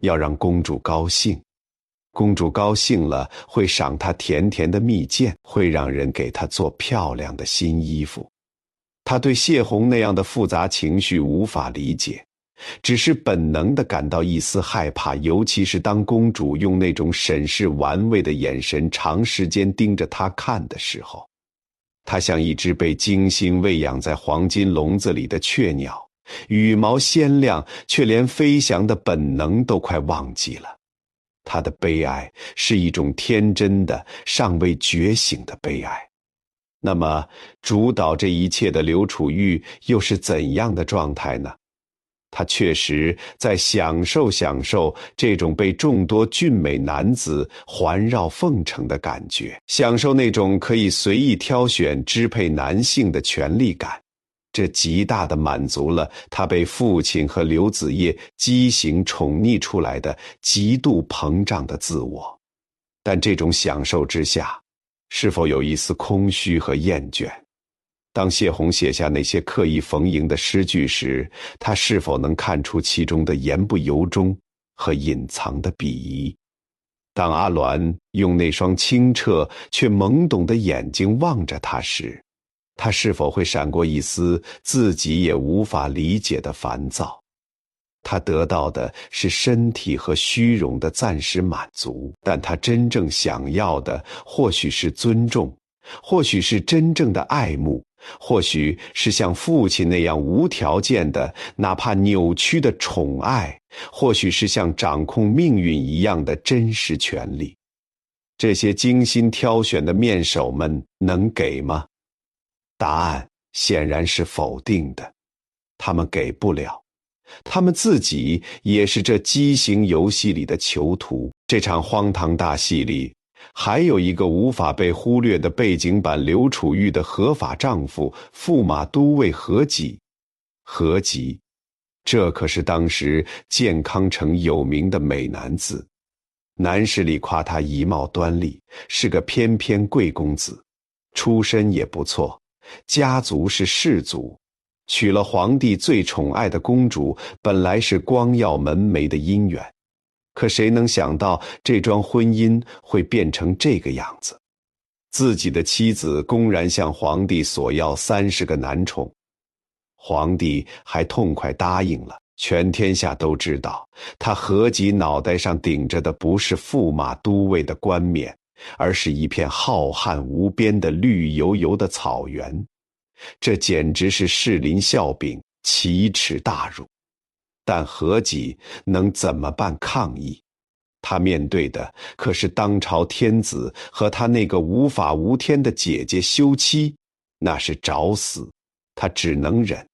要让公主高兴。公主高兴了，会赏她甜甜的蜜饯，会让人给她做漂亮的新衣服。他对谢宏那样的复杂情绪无法理解，只是本能地感到一丝害怕，尤其是当公主用那种审视玩味的眼神长时间盯着他看的时候。他像一只被精心喂养在黄金笼子里的雀鸟，羽毛鲜亮，却连飞翔的本能都快忘记了。他的悲哀是一种天真的、尚未觉醒的悲哀。那么，主导这一切的刘楚玉又是怎样的状态呢？他确实在享受这种被众多俊美男子环绕奉承的感觉，享受那种可以随意挑选支配男性的权利感。这极大地满足了他被父亲和刘子业畸形宠溺出来的极度膨胀的自我。但这种享受之下，是否有一丝空虚和厌倦？当谢宏写下那些刻意逢迎的诗句时，他是否能看出其中的言不由衷和隐藏的鄙夷？当阿鸾用那双清澈却懵懂的眼睛望着他时，他是否会闪过一丝自己也无法理解的烦躁？他得到的是身体和虚荣的暂时满足，但他真正想要的或许是尊重，或许是真正的爱慕，或许是像父亲那样无条件的，哪怕扭曲的宠爱，或许是像掌控命运一样的真实权利。这些精心挑选的面首们能给吗？答案显然是否定的，他们给不了。他们自己也是这畸形游戏里的囚徒。这场荒唐大戏里，还有一个无法被忽略的背景板：刘楚玉的合法丈夫驸马都尉何吉。何吉，这可是当时健康城有名的美男子，男士里夸他仪貌端丽，是个翩翩贵公子，出身也不错，家族是氏族，娶了皇帝最宠爱的公主，本来是光耀门楣的姻缘。可谁能想到这桩婚姻会变成这个样子？自己的妻子公然向皇帝索要30个男宠，皇帝还痛快答应了。全天下都知道，他何吉脑袋上顶着的不是驸马都尉的冠冕，而是一片浩瀚无边的绿油油的草原。这简直是士林笑柄，奇耻大辱。但何吉能怎么办抗议？他面对的可是当朝天子和他那个无法无天的姐姐休妻，那是找死。他只能忍，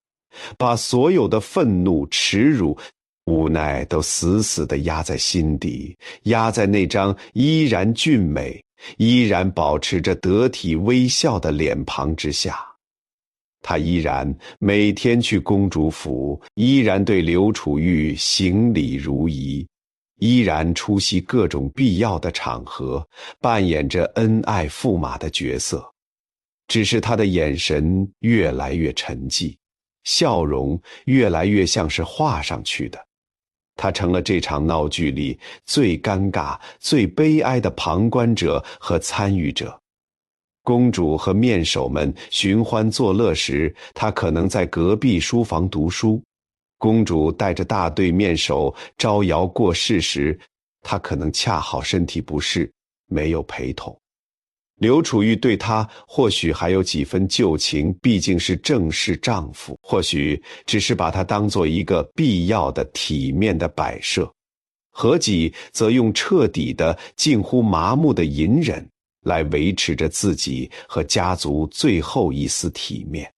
把所有的愤怒、耻辱、无奈都死死地压在心底，压在那张依然俊美、依然保持着得体微笑的脸庞之下。他依然每天去公主府，依然对刘楚玉行礼如仪，依然出席各种必要的场合，扮演着恩爱驸马的角色。只是他的眼神越来越沉寂，笑容越来越像是画上去的。他成了这场闹剧里最尴尬、最悲哀的旁观者和参与者。公主和面首们寻欢作乐时，他可能在隔壁书房读书；公主带着大队面首招摇过市时，他可能恰好身体不适，没有陪同。刘楚玉对他或许还有几分旧情，毕竟是正式丈夫，或许只是把他当作一个必要的体面的摆设。何吉则用彻底的近乎麻木的隐忍来维持着自己和家族最后一丝体面。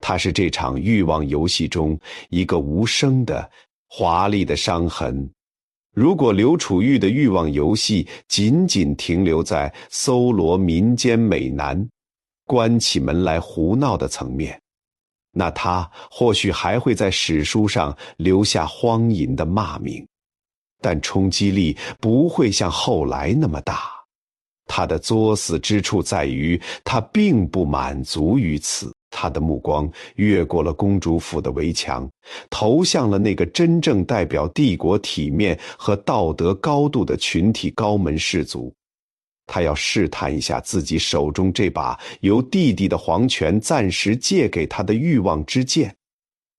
他是这场欲望游戏中一个无声的华丽的伤痕。如果刘楚玉的欲望游戏仅仅停留在搜罗民间美男、关起门来胡闹的层面，那他或许还会在史书上留下荒淫的骂名，但冲击力不会像后来那么大。他的作死之处在于，他并不满足于此。他的目光越过了公主府的围墙，投向了那个真正代表帝国体面和道德高度的群体高门士族。他要试探一下自己手中这把由弟弟的皇权暂时借给他的欲望之剑，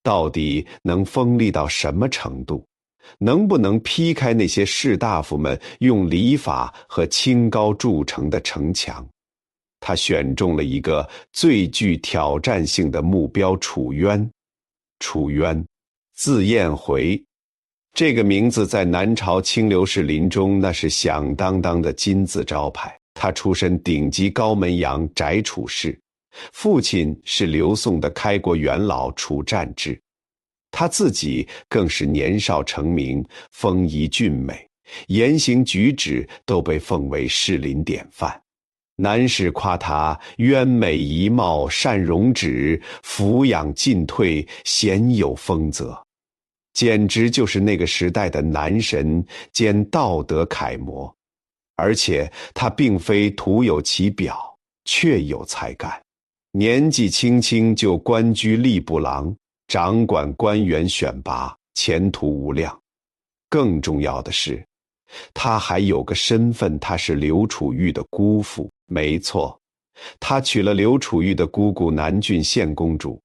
到底能锋利到什么程度？能不能劈开那些士大夫们用礼法和清高筑成的城墙？他选中了一个最具挑战性的目标——楚渊。楚渊，字彦回，这个名字在南朝清流士林中那是响当当的金字招牌。他出身顶级高门阳翟楚氏，父亲是刘宋的开国元老楚战之。他自己更是年少成名，风仪俊美，言行举止都被奉为士林典范。男士夸他渊美仪貌，善容止，俯仰进退，鲜有风泽，简直就是那个时代的男神兼道德楷模。而且他并非徒有其表，确有才干，年纪轻轻就官居吏部郎，掌管官员选拔，前途无量。更重要的是，他还有个身份，他是刘楚玉的姑父。没错，他娶了刘楚玉的姑姑南郡县公主。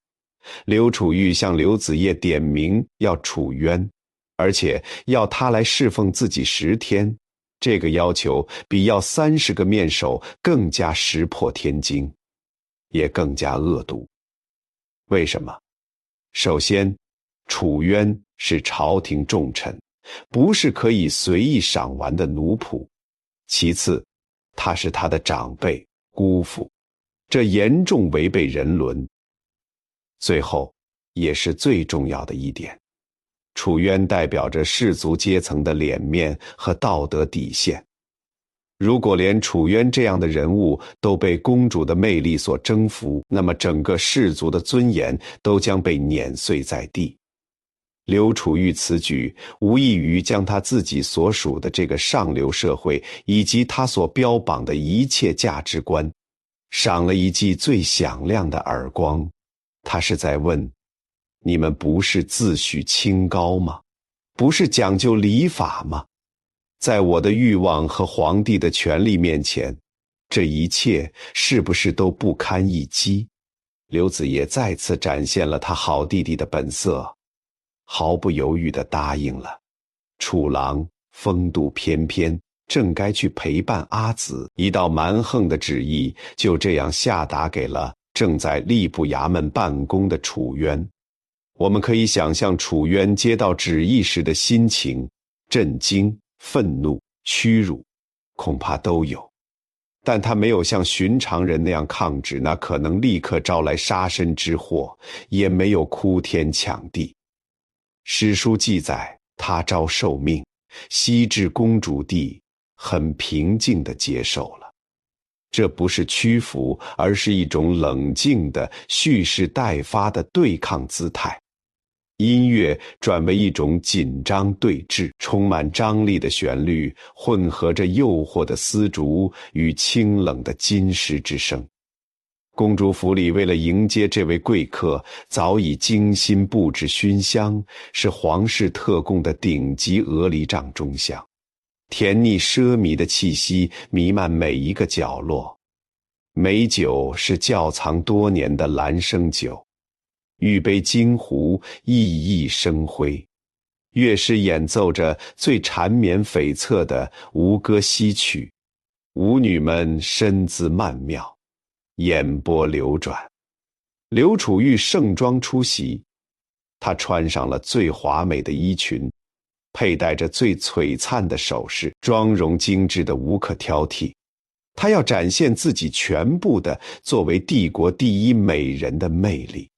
刘楚玉向刘子业点名要楚渊，而且要他来侍奉自己10天，这个要求比要30个面首更加石破天惊，也更加恶毒。为什么？首先，楚渊是朝廷重臣，不是可以随意赏玩的奴仆。其次，他是他的长辈、姑父，这严重违背人伦。最后，也是最重要的一点，楚渊代表着士族阶层的脸面和道德底线。如果连楚渊这样的人物都被公主的魅力所征服，那么整个士族的尊严都将被碾碎在地。刘楚玉此举无异于将他自己所属的这个上流社会以及他所标榜的一切价值观赏了一记最响亮的耳光。他是在问，你们不是自诩清高吗？不是讲究礼法吗？在我的欲望和皇帝的权力面前，这一切是不是都不堪一击？刘子业再次展现了他好弟弟的本色，毫不犹豫地答应了。楚郎风度翩翩，正该去陪伴阿紫，一道蛮横的旨意就这样下达给了正在吏部衙门办公的楚渊。我们可以想象楚渊接到旨意时的心情，震惊、愤怒、屈辱，恐怕都有。但他没有像寻常人那样抗旨那可能立刻招来杀身之祸，也没有哭天抢地。史书记载，他朝受命，西至公主地，很平静地接受了。这不是屈服，而是一种冷静的、蓄势待发的对抗姿态。音乐转为一种紧张对峙，充满张力的旋律混合着诱惑的丝竹与清冷的金狮之声。公主府里为了迎接这位贵客，早已精心布置熏香，是皇室特供的顶级鹅梨帐中香。甜腻奢靡的气息弥漫每一个角落。美酒是窖藏多年的兰生酒，玉杯金壶熠熠生辉。乐师演奏着最缠绵悱恻的吴歌西曲，舞女们身姿曼妙，眼波流转。刘楚玉盛装出席，他穿上了最华美的衣裙，佩戴着最璀璨的首饰，妆容精致的无可挑剔。他要展现自己全部的作为帝国第一美人的魅力。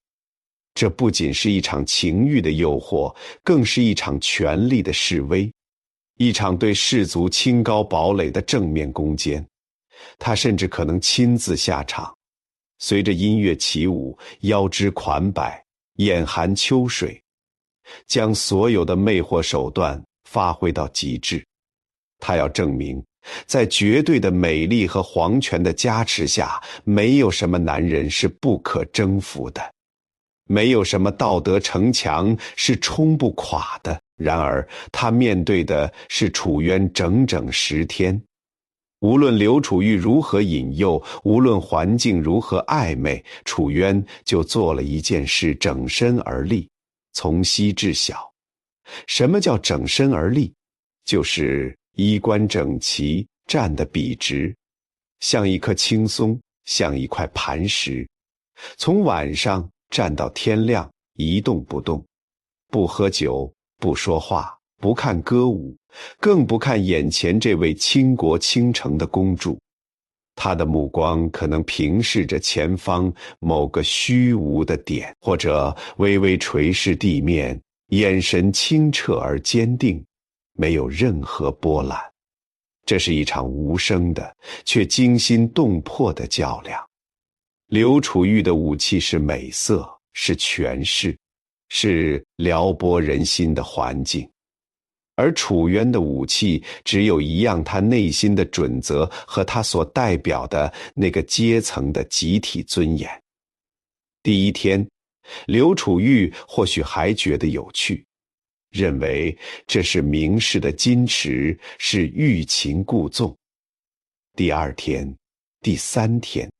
这不仅是一场情欲的诱惑，更是一场权力的示威，一场对士族清高堡垒的正面攻坚。他甚至可能亲自下场，随着音乐起舞，腰肢款摆，眼含秋水，将所有的魅惑手段发挥到极致。他要证明，在绝对的美丽和皇权的加持下，没有什么男人是不可征服的，没有什么道德城墙是冲不垮的。然而，他面对的是楚渊整整10天。无论刘楚玉如何引诱，无论环境如何暧昧，楚渊就做了一件事，整身而立，从西至小。什么叫整身而立？就是衣冠整齐，站得笔直，像一棵青松，像一块磐石。从晚上站到天亮，一动不动，不喝酒，不说话，不看歌舞，更不看眼前这位倾国倾城的公主。他的目光可能平视着前方某个虚无的点，或者微微垂视地面，眼神清澈而坚定，没有任何波澜。这是一场无声的，却惊心动魄的较量。刘楚玉的武器是美色，是权势，是撩拨人心的环境。而楚渊的武器只有一样，他内心的准则和他所代表的那个阶层的集体尊严。第一天，刘楚玉或许还觉得有趣，认为这是名士的矜持，是欲擒故纵。第二天、第3天，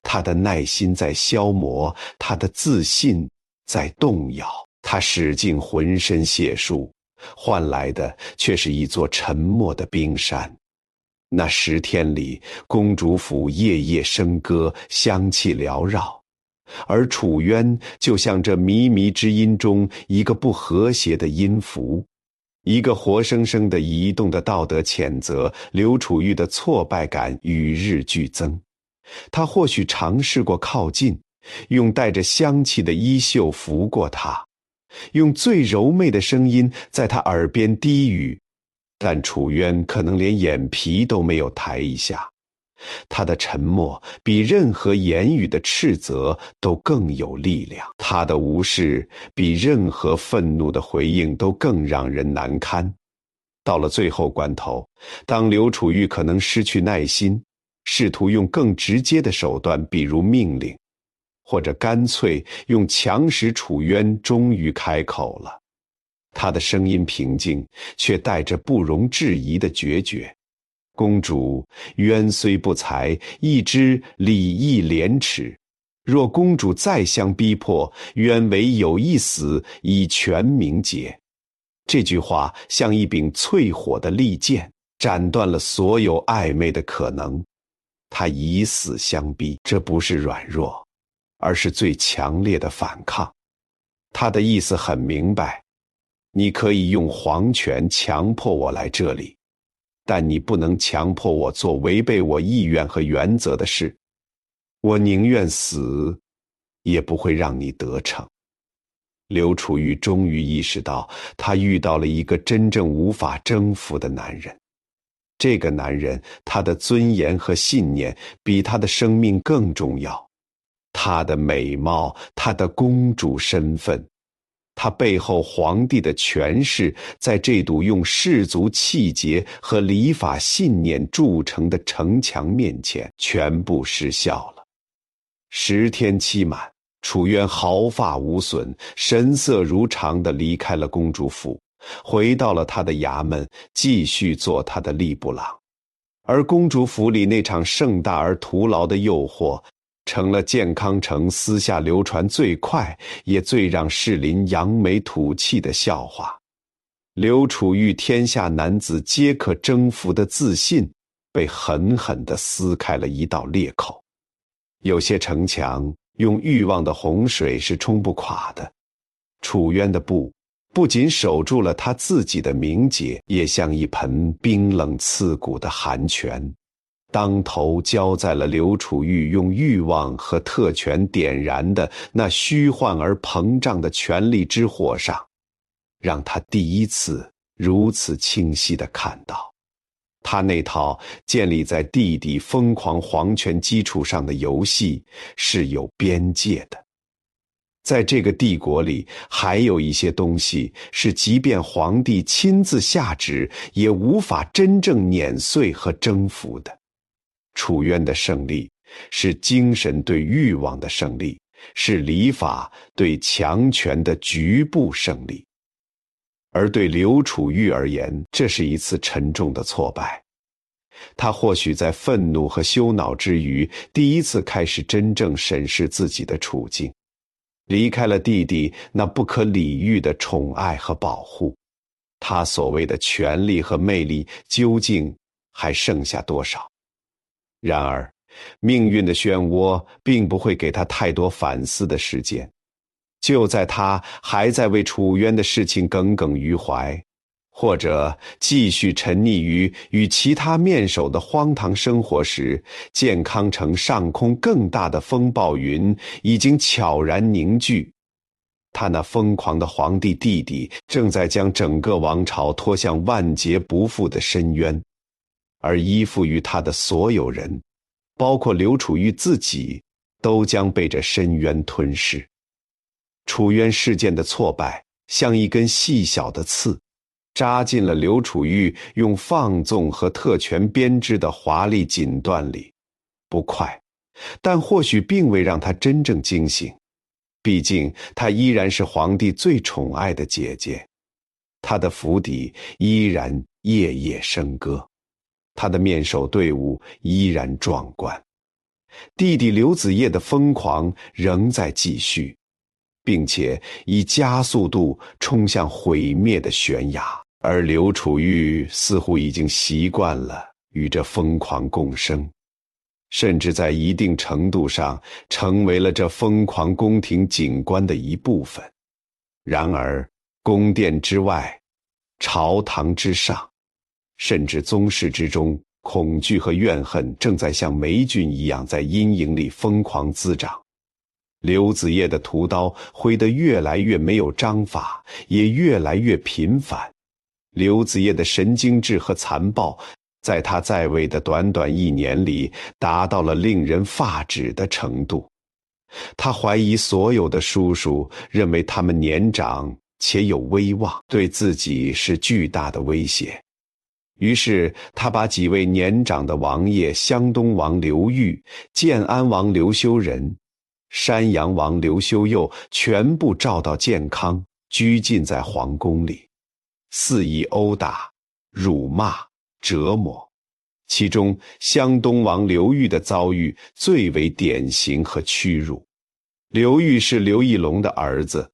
他的耐心在消磨，他的自信在动摇，他使尽浑身解数，换来的却是一座沉默的冰山。那10天里，公主府夜夜笙歌，香气缭绕，而楚渊就像这靡靡之音中一个不和谐的音符，一个活生生的移动的道德谴责。刘楚玉的挫败感与日俱增，他或许尝试过靠近，用带着香气的衣袖拂过他，用最柔媚的声音在他耳边低语，但楚渊可能连眼皮都没有抬一下。他的沉默比任何言语的斥责都更有力量，他的无视比任何愤怒的回应都更让人难堪。到了最后关头，当刘楚玉可能失去耐心，试图用更直接的手段，比如命令，或者干脆用强时，楚渊终于开口了。他的声音平静，却带着不容置疑的决绝。公主，渊虽不才，亦知礼义廉耻。若公主再相逼迫，渊唯有一死，以全名节。这句话像一柄淬火的利剑，斩断了所有暧昧的可能。他以死相逼，这不是软弱，而是最强烈的反抗。他的意思很明白，你可以用皇权强迫我来这里，但你不能强迫我做违背我意愿和原则的事。我宁愿死，也不会让你得逞。刘楚玉终于意识到，他遇到了一个真正无法征服的男人。这个男人，他的尊严和信念比他的生命更重要。他的美貌，他的公主身份，他背后皇帝的权势，在这堵用氏族气节和礼法信念铸成的城墙面前，全部失效了。10天期满，楚渊毫发无损，神色如常地离开了公主府，回到了他的衙门，继续做他的吏部郎。而公主府里那场盛大而徒劳的诱惑，成了健康城私下流传最快也最让士林扬眉吐气的笑话。刘楚玉天下男子皆可征服的自信，被狠狠地撕开了一道裂口。有些城墙用欲望的洪水是冲不垮的。楚渊的布不仅守住了他自己的名节，也像一盆冰冷刺骨的寒泉，当头浇在了刘楚玉用欲望和特权点燃的那虚幻而膨胀的权力之火上，让他第一次如此清晰地看到，他那套建立在弟弟疯狂皇权基础上的游戏是有边界的。在这个帝国里，还有一些东西是即便皇帝亲自下旨，也无法真正碾碎和征服的。楚渊的胜利是精神对欲望的胜利，是礼法对强权的局部胜利。而对刘楚玉而言，这是一次沉重的挫败。他或许在愤怒和羞恼之余，第一次开始真正审视自己的处境，离开了弟弟那不可理喻的宠爱和保护，他所谓的权力和魅力究竟还剩下多少？然而，命运的漩涡并不会给他太多反思的时间。就在他还在为楚渊的事情耿耿于怀，或者继续沉溺于与其他面首的荒唐生活时，健康城上空更大的风暴云已经悄然凝聚。他那疯狂的皇帝弟弟正在将整个王朝拖向万劫不复的深渊，而依附于他的所有人，包括刘楚玉自己，都将被这深渊吞噬。楚渊事件的挫败像一根细小的刺，扎进了刘楚玉用放纵和特权编织的华丽锦缎里。不快，但或许并未让他真正惊醒。毕竟她依然是皇帝最宠爱的姐姐，她的府邸依然夜夜笙歌，她的面首队伍依然壮观，弟弟刘子业的疯狂仍在继续。并且以加速度冲向毁灭的悬崖。而刘楚玉似乎已经习惯了与这疯狂共生，甚至在一定程度上成为了这疯狂宫廷景观的一部分。然而，宫殿之外，朝堂之上，甚至宗室之中，恐惧和怨恨正在像霉菌一样在阴影里疯狂滋长。刘子业的屠刀挥得越来越没有章法，也越来越频繁。刘子业的神经质和残暴，在他在位的短短1年里，达到了令人发指的程度。他怀疑所有的叔叔，认为他们年长且有威望，对自己是巨大的威胁。于是他把几位年长的王爷湘东王刘裕、建安王刘修仁、山阳王刘修佑全部召到建康，拘禁在皇宫里，肆意殴打、辱骂、折磨。其中湘东王刘裕的遭遇最为典型和屈辱。刘裕是刘义隆的儿子，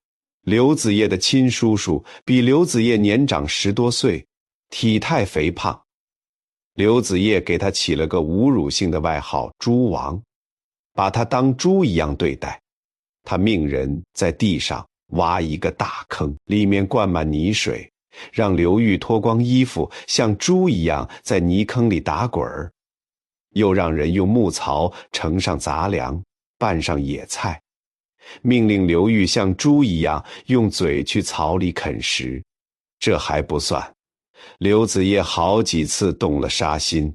刘子业的亲叔叔，比刘子业年长10多岁，体态肥胖。刘子业给他起了个侮辱性的外号猪王，把他当猪一样对待。他命人在地上挖一个大坑，里面灌满泥水，让刘裕脱光衣服，像猪一样在泥坑里打滚儿，又让人用木槽盛上杂粮，拌上野菜，命令刘裕像猪一样用嘴去槽里啃食。这还不算，刘子业好几次动了杀心，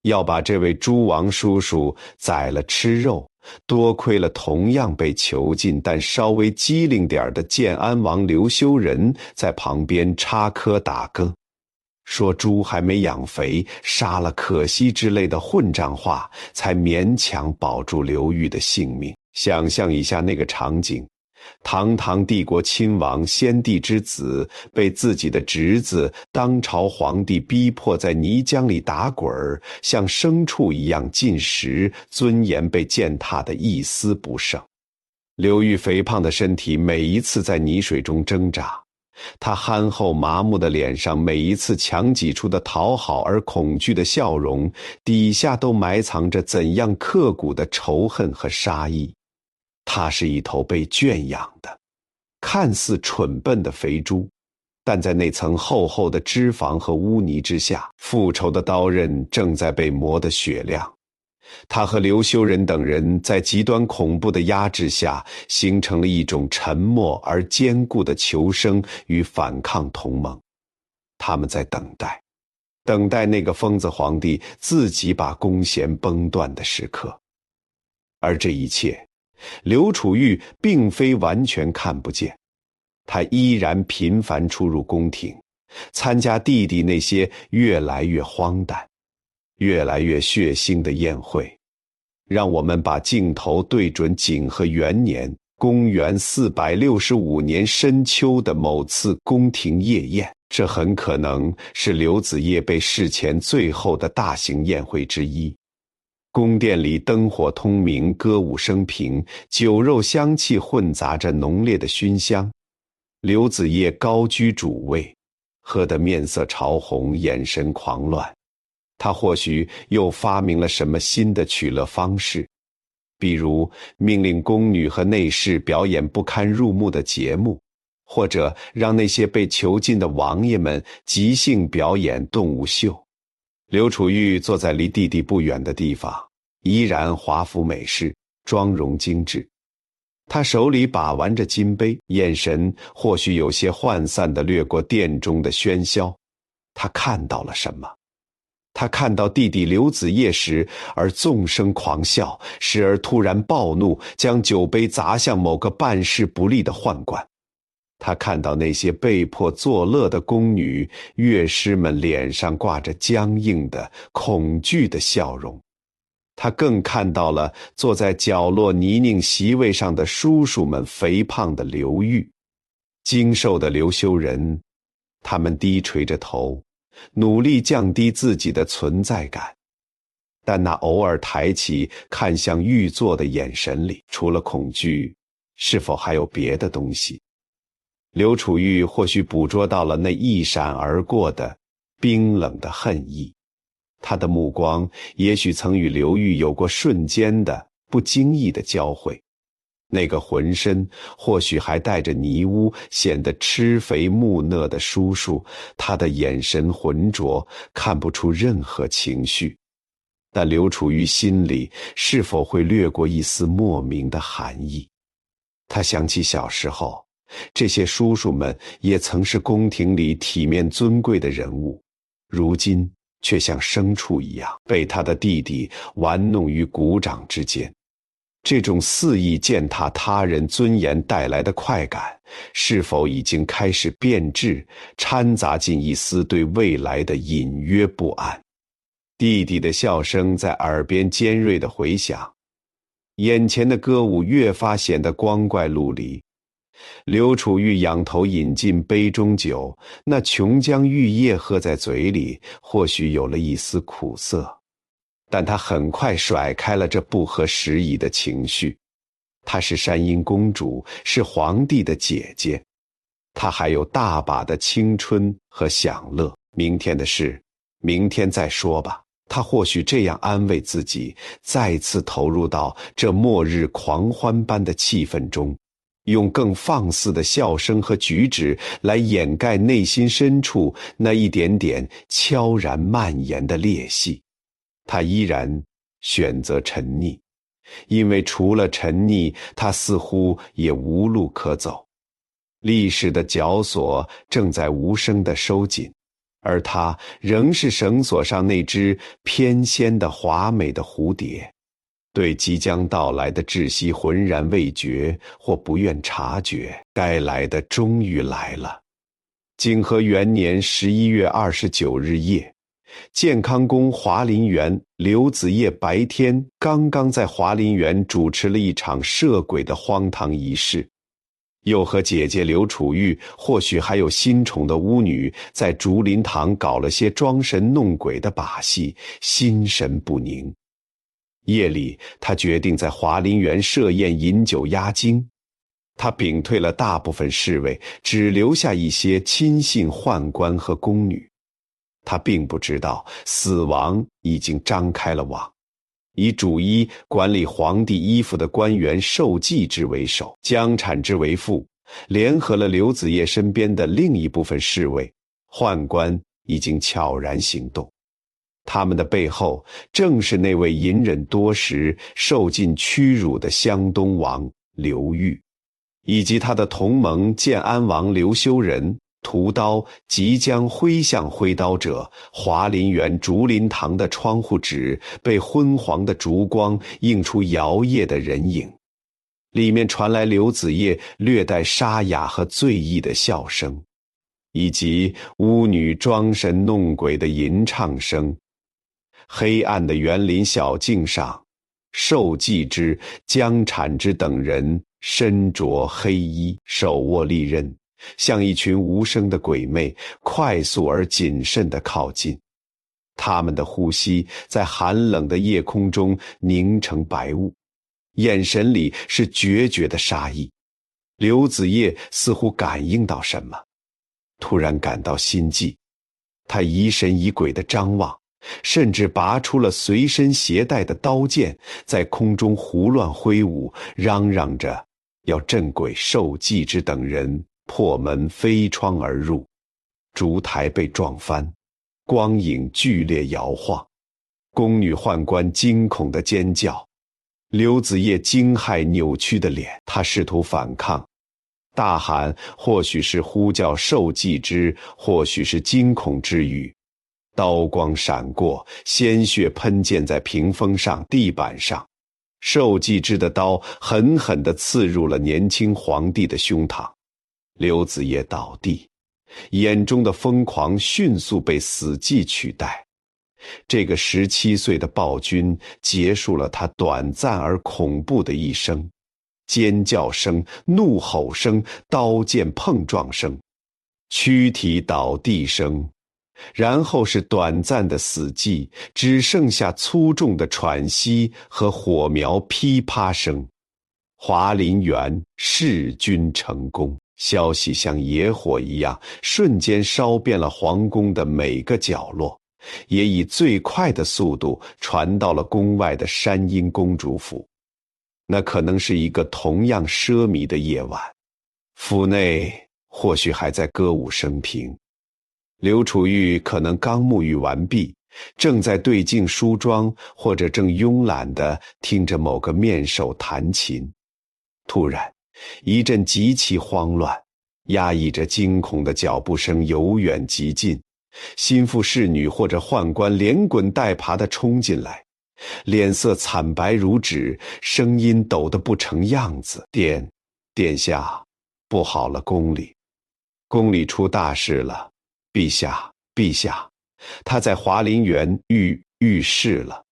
要把这位猪王叔叔宰了吃肉。多亏了同样被囚禁但稍微机灵点的建安王刘修仁在旁边插科打诨，说猪还没养肥，杀了可惜之类的混账话，才勉强保住刘裕的性命。想象一下那个场景，堂堂帝国亲王先帝之子，被自己的侄子当朝皇帝逼迫在泥浆里打滚儿，像牲畜一样进食，尊严被践踏得一丝不剩。刘裕肥胖的身体每一次在泥水中挣扎，他憨厚麻木的脸上每一次强挤出的讨好而恐惧的笑容，底下都埋藏着怎样刻骨的仇恨和杀意。他是一头被圈养的，看似蠢笨的肥猪，但在那层厚厚的脂肪和污泥之下，复仇的刀刃正在被磨得雪亮。他和刘修仁等人在极端恐怖的压制下，形成了一种沉默而坚固的求生与反抗同盟。他们在等待那个疯子皇帝自己把弓弦崩断的时刻。而这一切，刘楚玉并非完全看不见，他依然频繁出入宫廷，参加弟弟那些越来越荒诞、越来越血腥的宴会。让我们把镜头对准景和元年，公元465年深秋的某次宫廷夜宴，这很可能是刘子业被弑前最后的大型宴会之一。宫殿里灯火通明，歌舞升平，酒肉香气混杂着浓烈的熏香。刘子业高居主位，喝得面色潮红，眼神狂乱。他或许又发明了什么新的取乐方式，比如命令宫女和内侍表演不堪入目的节目，或者让那些被囚禁的王爷们即兴表演动物秀。刘楚玉坐在离弟弟不远的地方，依然华服美式，妆容精致。他手里把玩着金杯，眼神或许有些涣散地掠过殿中的喧嚣。他看到了什么？他看到弟弟刘子业时而纵声狂笑，时而突然暴怒，将酒杯砸向某个办事不力的宦官。他看到那些被迫作乐的宫女、乐师们脸上挂着僵硬的、恐惧的笑容。他更看到了坐在角落泥泞席位上的叔叔们肥胖的刘裕、精瘦的刘修仁，他们低垂着头，努力降低自己的存在感。但那偶尔抬起看向玉座的眼神里，除了恐惧，是否还有别的东西？刘楚玉或许捕捉到了那一闪而过的冰冷的恨意，他的目光也许曾与刘玉有过瞬间的不经意的交汇。那个浑身或许还带着泥污，显得吃肥木讷的叔叔，他的眼神浑浊，看不出任何情绪。但刘楚玉心里是否会掠过一丝莫名的寒意？他想起小时候，这些叔叔们也曾是宫廷里体面尊贵的人物，如今却像牲畜一样，被他的弟弟玩弄于股掌之间。这种肆意践踏他人尊严带来的快感，是否已经开始变质，掺杂进一丝对未来的隐约不安？弟弟的笑声在耳边尖锐地回响，眼前的歌舞越发显得光怪陆离。刘楚玉仰头饮尽杯中酒，那琼浆玉液喝在嘴里，或许有了一丝苦涩。但他很快甩开了这不合时宜的情绪。她是山阴公主，是皇帝的姐姐，她还有大把的青春和享乐。明天的事，明天再说吧。他或许这样安慰自己，再次投入到这末日狂欢般的气氛中，用更放肆的笑声和举止来掩盖内心深处那一点点悄然蔓延的裂隙。他依然选择沉溺，因为除了沉溺，他似乎也无路可走。历史的绞索正在无声地收紧，而他仍是绳索上那只翩跹的华美的蝴蝶，对即将到来的窒息浑然未觉，或不愿察觉。该来的终于来了。景和元年11月29日夜，建康宫华林园，刘子业白天刚刚在华林园主持了一场射鬼的荒唐仪式，又和姐姐刘楚玉，或许还有新宠的巫女，在竹林堂搞了些装神弄鬼的把戏，心神不宁。夜里，他决定在华林园设宴饮酒压惊。他屏退了大部分侍卫，只留下一些亲信宦官和宫女。他并不知道死亡已经张开了网。以主医管理皇帝衣服的官员寿季之为首，江产之为副，联合了刘子业身边的另一部分侍卫，宦官已经悄然行动。他们的背后正是那位隐忍多时、受尽屈辱的湘东王刘裕，以及他的同盟建安王刘修仁。屠刀即将挥向挥刀者，华林园竹林堂的窗户纸被昏黄的烛光映出摇曳的人影，里面传来刘子业略带沙哑和醉意的笑声，以及巫女装神弄鬼的吟唱声。黑暗的园林小径上，寿季之、江产之等人身着黑衣，手握利刃，像一群无声的鬼魅，快速而谨慎地靠近。他们的呼吸在寒冷的夜空中凝成白雾，眼神里是决绝的杀意。刘子业似乎感应到什么，突然感到心悸。他疑神疑鬼地张望，甚至拔出了随身携带的刀剑，在空中胡乱挥舞，嚷嚷着要镇鬼寿季之等人破门飞窗而入。烛台被撞翻，光影剧烈摇晃，宫女宦官惊恐的尖叫。刘子业惊骇扭曲的脸，他试图反抗，大喊或许是呼叫寿季之，或许是惊恐之语。刀光闪过，鲜血喷溅在屏风上、地板上。寿季之的刀狠狠地刺入了年轻皇帝的胸膛。刘子业倒地，眼中的疯狂迅速被死寂取代。这个17岁的暴君结束了他短暂而恐怖的一生。尖叫声、怒吼声、刀剑碰撞声，躯体倒地声，然后是短暂的死寂，只剩下粗重的喘息和火苗噼啪声。华林园弑君成功，消息像野火一样，瞬间烧遍了皇宫的每个角落，也以最快的速度传到了宫外的山阴公主府。那可能是一个同样奢靡的夜晚，府内或许还在歌舞升平，刘楚玉可能刚沐浴完毕，正在对镜梳妆，或者正慵懒地听着某个面首弹琴。突然，一阵极其慌乱、压抑着惊恐的脚步声由远及近，心腹侍女或者宦官连滚带爬地冲进来，脸色惨白如纸，声音抖得不成样子。殿下，不好了，宫里出大事了，陛下，他在华林园遇事了。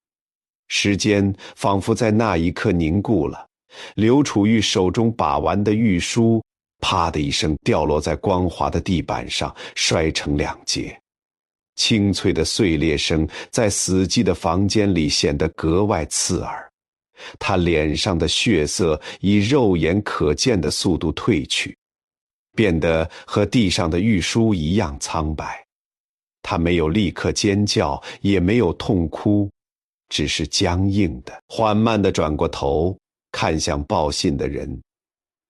时间仿佛在那一刻凝固了，刘楚玉手中把玩的玉书啪的一声掉落在光滑的地板上，摔成两截。清脆的碎裂声在死寂的房间里显得格外刺耳，他脸上的血色以肉眼可见的速度褪去，变得和地上的玉书一样苍白。他没有立刻尖叫，也没有痛哭，只是僵硬的、缓慢地转过头，看向报信的人，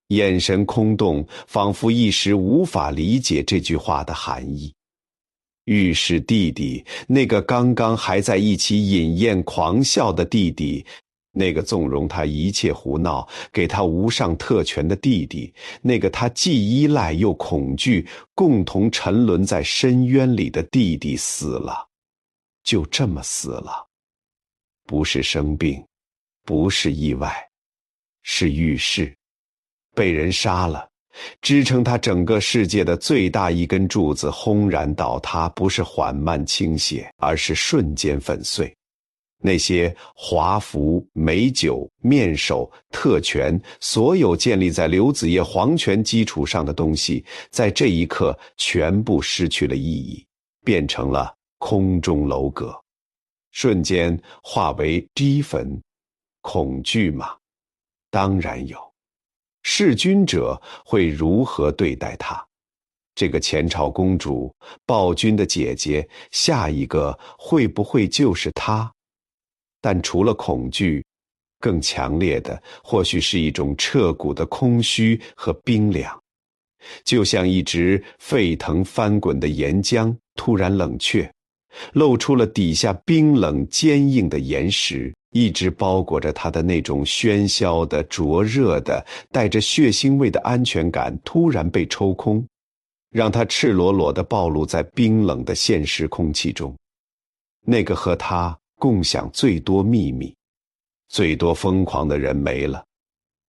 眼神空洞，仿佛一时无法理解这句话的含义。御史弟弟，那个刚刚还在一起饮宴狂笑的弟弟，那个纵容他一切胡闹，给他无上特权的弟弟，那个他既依赖又恐惧，共同沉沦在深渊里的弟弟死了，就这么死了。不是生病，不是意外，是遇事，被人杀了。支撑他整个世界的最大一根柱子轰然倒塌，不是缓慢倾斜，而是瞬间粉碎。那些华服、美酒、面首、特权，所有建立在刘子业皇权基础上的东西，在这一刻全部失去了意义，变成了空中楼阁，瞬间化为齑粉。恐惧吗？当然有。弑君者会如何对待他？这个前朝公主，暴君的姐姐，下一个会不会就是她？但除了恐惧，更强烈的或许是一种彻骨的空虚和冰凉，就像一直沸腾翻滚的岩浆突然冷却，露出了底下冰冷坚硬的岩石，一直包裹着他的那种喧嚣的、灼热的、带着血腥味的安全感突然被抽空，让他赤裸裸地暴露在冰冷的现实空气中。那个和他共享最多秘密、最多疯狂的人没了。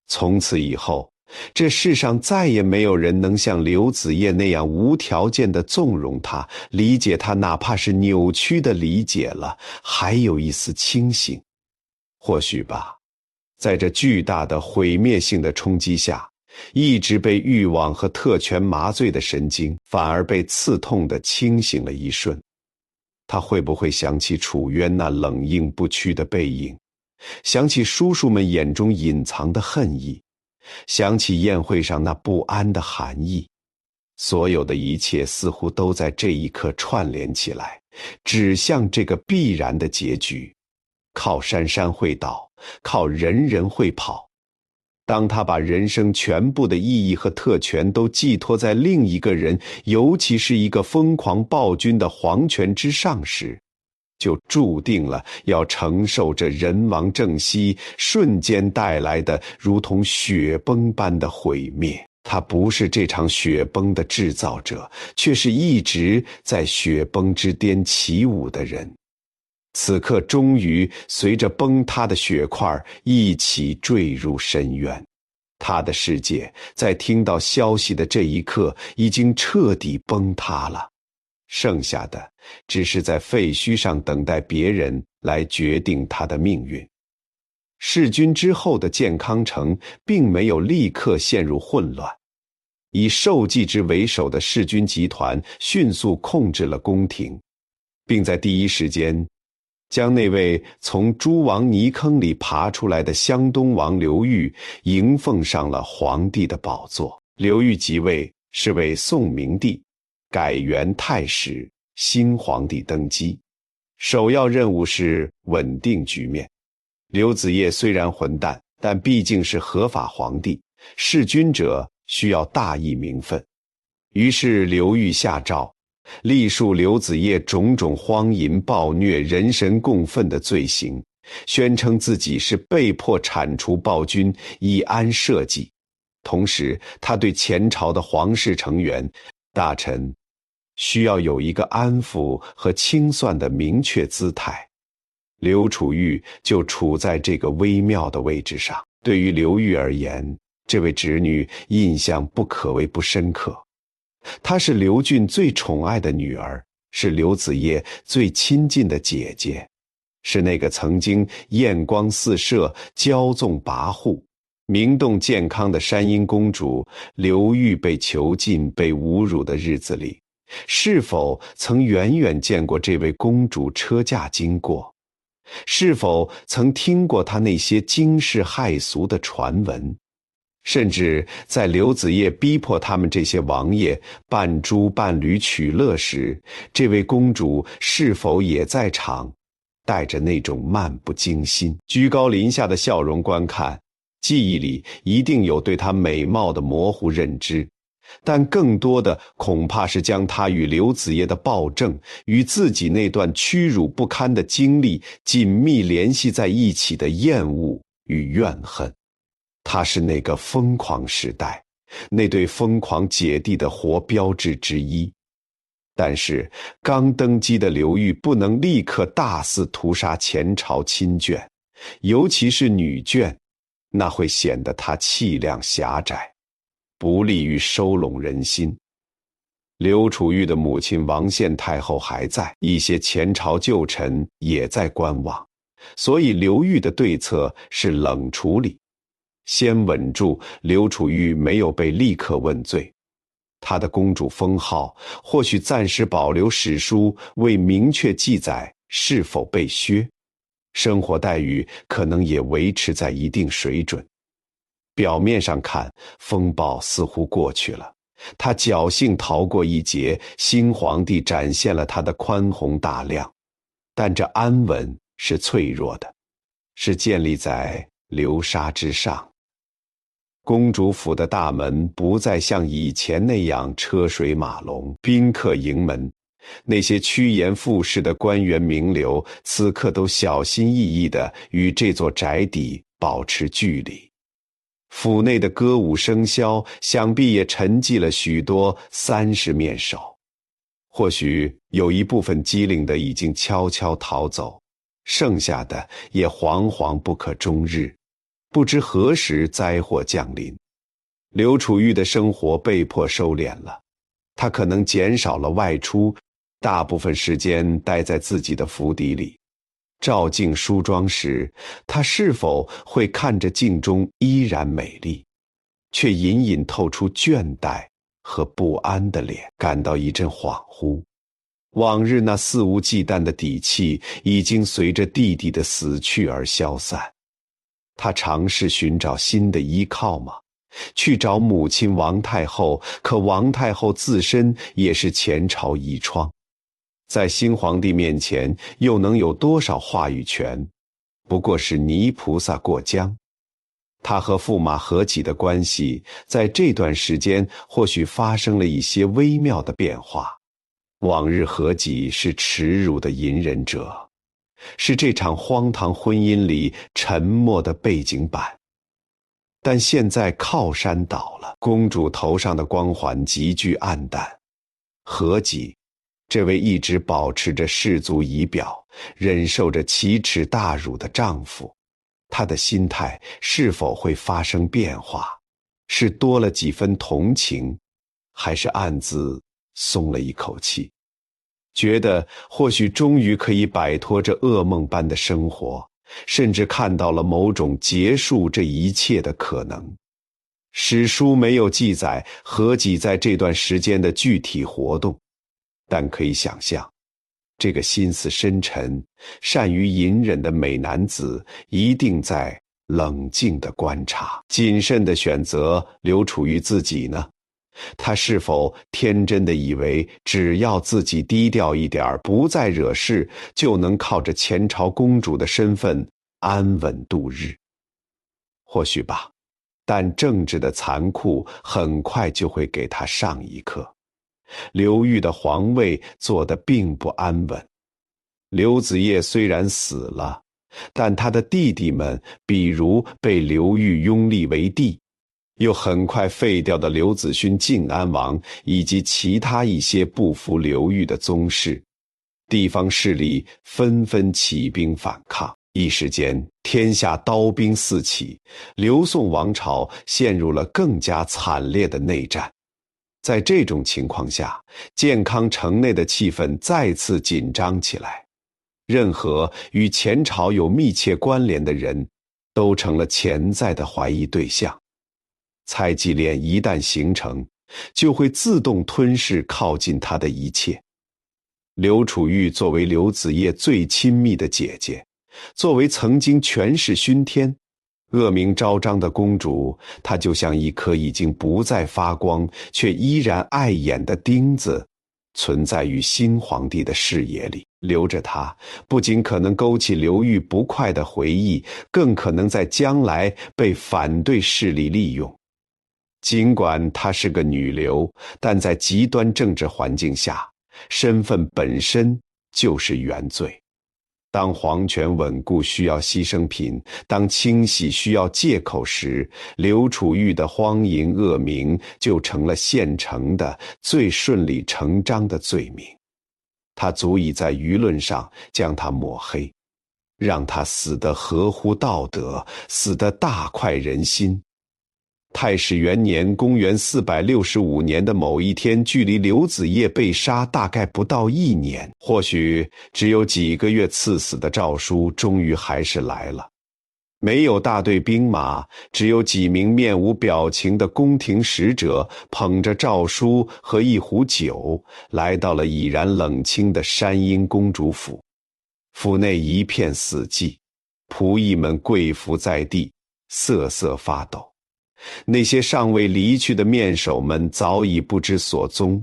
从此以后，这世上再也没有人能像刘子业那样无条件地纵容他，理解他，哪怕是扭曲的理解了，还有一丝清醒。或许吧，在这巨大的毁灭性的冲击下，一直被欲望和特权麻醉的神经，反而被刺痛地清醒了一瞬。他会不会想起楚渊那冷硬不屈的背影，想起叔叔们眼中隐藏的恨意，想起宴会上那不安的寒意？所有的一切似乎都在这一刻串联起来，指向这个必然的结局。靠山山会倒，靠人人会跑。当他把人生全部的意义和特权都寄托在另一个人，尤其是一个疯狂暴君的皇权之上时，就注定了要承受着人亡政息瞬间带来的如同雪崩般的毁灭。他不是这场雪崩的制造者，却是一直在雪崩之巅起舞的人。此刻终于随着崩塌的雪块一起坠入深渊，他的世界在听到消息的这一刻已经彻底崩塌了，剩下的只是在废墟上等待别人来决定他的命运。弑君之后的健康城并没有立刻陷入混乱，以寿季之为首的弑君集团迅速控制了宫廷，并在第一时间将那位从诸王泥坑里爬出来的湘东王刘裕迎奉上了皇帝的宝座。刘裕即位是为宋明帝，改元太始，新皇帝登基，首要任务是稳定局面。刘子业虽然混蛋，但毕竟是合法皇帝，弑君者需要大义名分。于是刘裕下诏，历述刘子业种种荒淫暴虐、人神共愤的罪行，宣称自己是被迫铲除暴君，以安社稷。同时，他对前朝的皇室成员、大臣需要有一个安抚和清算的明确姿态。刘楚玉就处在这个微妙的位置上。对于刘裕而言，这位侄女印象不可谓不深刻。她是刘俊最宠爱的女儿，是刘子业最亲近的姐姐，是那个曾经艳光四射、骄纵跋扈、名动健康的山阴公主。刘裕被囚禁、被侮辱的日子里，是否曾远远见过这位公主车驾经过？是否曾听过她那些惊世骇俗的传闻？甚至在刘子业逼迫他们这些王爷扮猪扮驴取乐时，这位公主是否也在场，带着那种漫不经心、居高临下的笑容观看？记忆里一定有对她美貌的模糊认知，但更多的恐怕是将她与刘子业的暴政，与自己那段屈辱不堪的经历紧密联系在一起的厌恶与怨恨。他是那个疯狂时代，那对疯狂姐弟的活标志之一。但是刚登基的刘裕不能立刻大肆屠杀前朝亲眷，尤其是女眷，那会显得他气量狭窄，不利于收拢人心。刘楚玉的母亲王献太后还在，一些前朝旧臣也在观望，所以刘裕的对策是冷处理。先稳住刘楚玉没有被立刻问罪，他的公主封号或许暂时保留史书未明确记载是否被削，生活待遇可能也维持在一定水准。表面上看，风暴似乎过去了，他侥幸逃过一劫，新皇帝展现了他的宽宏大量，但这安稳是脆弱的，是建立在流沙之上。公主府的大门不再像以前那样车水马龙、宾客迎门，那些趋炎附势的官员名流此刻都小心翼翼地与这座宅邸保持距离。府内的歌舞笙箫想必也沉寂了许多30面首，或许有一部分机灵的已经悄悄逃走，剩下的也惶惶不可终日，不知何时灾祸降临。刘楚玉的生活被迫收敛了，他可能减少了外出，大部分时间待在自己的府邸里。照镜梳妆时，他是否会看着镜中依然美丽，却隐隐透出倦怠和不安的脸，感到一阵恍惚。往日那肆无忌惮的底气已经随着弟弟的死去而消散。他尝试寻找新的依靠吗？去找母亲王太后，可王太后自身也是前朝遗疮，在新皇帝面前又能有多少话语权？不过是泥菩萨过江。他和驸马何几的关系在这段时间或许发生了一些微妙的变化。往日何几是耻辱的隐忍者，是这场荒唐婚姻里沉默的背景板。但现在靠山倒了，公主头上的光环急剧暗淡。何几，这位一直保持着氏族仪表、忍受着奇耻大辱的丈夫，他的心态是否会发生变化？是多了几分同情，还是暗自松了一口气，觉得或许终于可以摆脱这噩梦般的生活，甚至看到了某种结束这一切的可能。史书没有记载何几在这段时间的具体活动，但可以想象，这个心思深沉、善于隐忍的美男子一定在冷静地观察、谨慎地选择刘楚玉自己呢？他是否天真地以为只要自己低调一点，不再惹事，就能靠着前朝公主的身份安稳度日？或许吧，但政治的残酷很快就会给他上一课。刘裕的皇位坐得并不安稳，刘子业虽然死了，但他的弟弟们，比如被刘裕拥立为帝，又很快废掉的刘子勋晋安王，以及其他一些不服刘裕的宗室，地方势力纷纷起兵反抗，一时间天下刀兵四起，刘宋王朝陷入了更加惨烈的内战。在这种情况下，建康城内的气氛再次紧张起来，任何与前朝有密切关联的人都成了潜在的怀疑对象。猜忌链一旦形成，就会自动吞噬靠近他的一切。刘楚玉作为刘子业最亲密的姐姐，作为曾经权势熏天、恶名昭彰的公主，她就像一颗已经不再发光却依然碍眼的钉子，存在于新皇帝的视野里。留着她，不仅可能勾起刘裕不快的回忆，更可能在将来被反对势力利用。尽管她是个女流，但在极端政治环境下，身份本身就是原罪。当皇权稳固需要牺牲品，当清洗需要借口时，刘楚玉的荒淫恶名就成了现成的最顺理成章的罪名。他足以在舆论上将他抹黑，让他死得合乎道德，死得大快人心。太史元年公元465年的某一天，距离刘子业被杀大概不到1年，或许只有几个月赐死的诏书终于还是来了。没有大队兵马，只有几名面无表情的宫廷使者捧着诏书和一壶酒，来到了已然冷清的山阴公主府。府内一片死寂，仆役们跪伏在地，瑟瑟发抖。那些尚未离去的面首们早已不知所踪，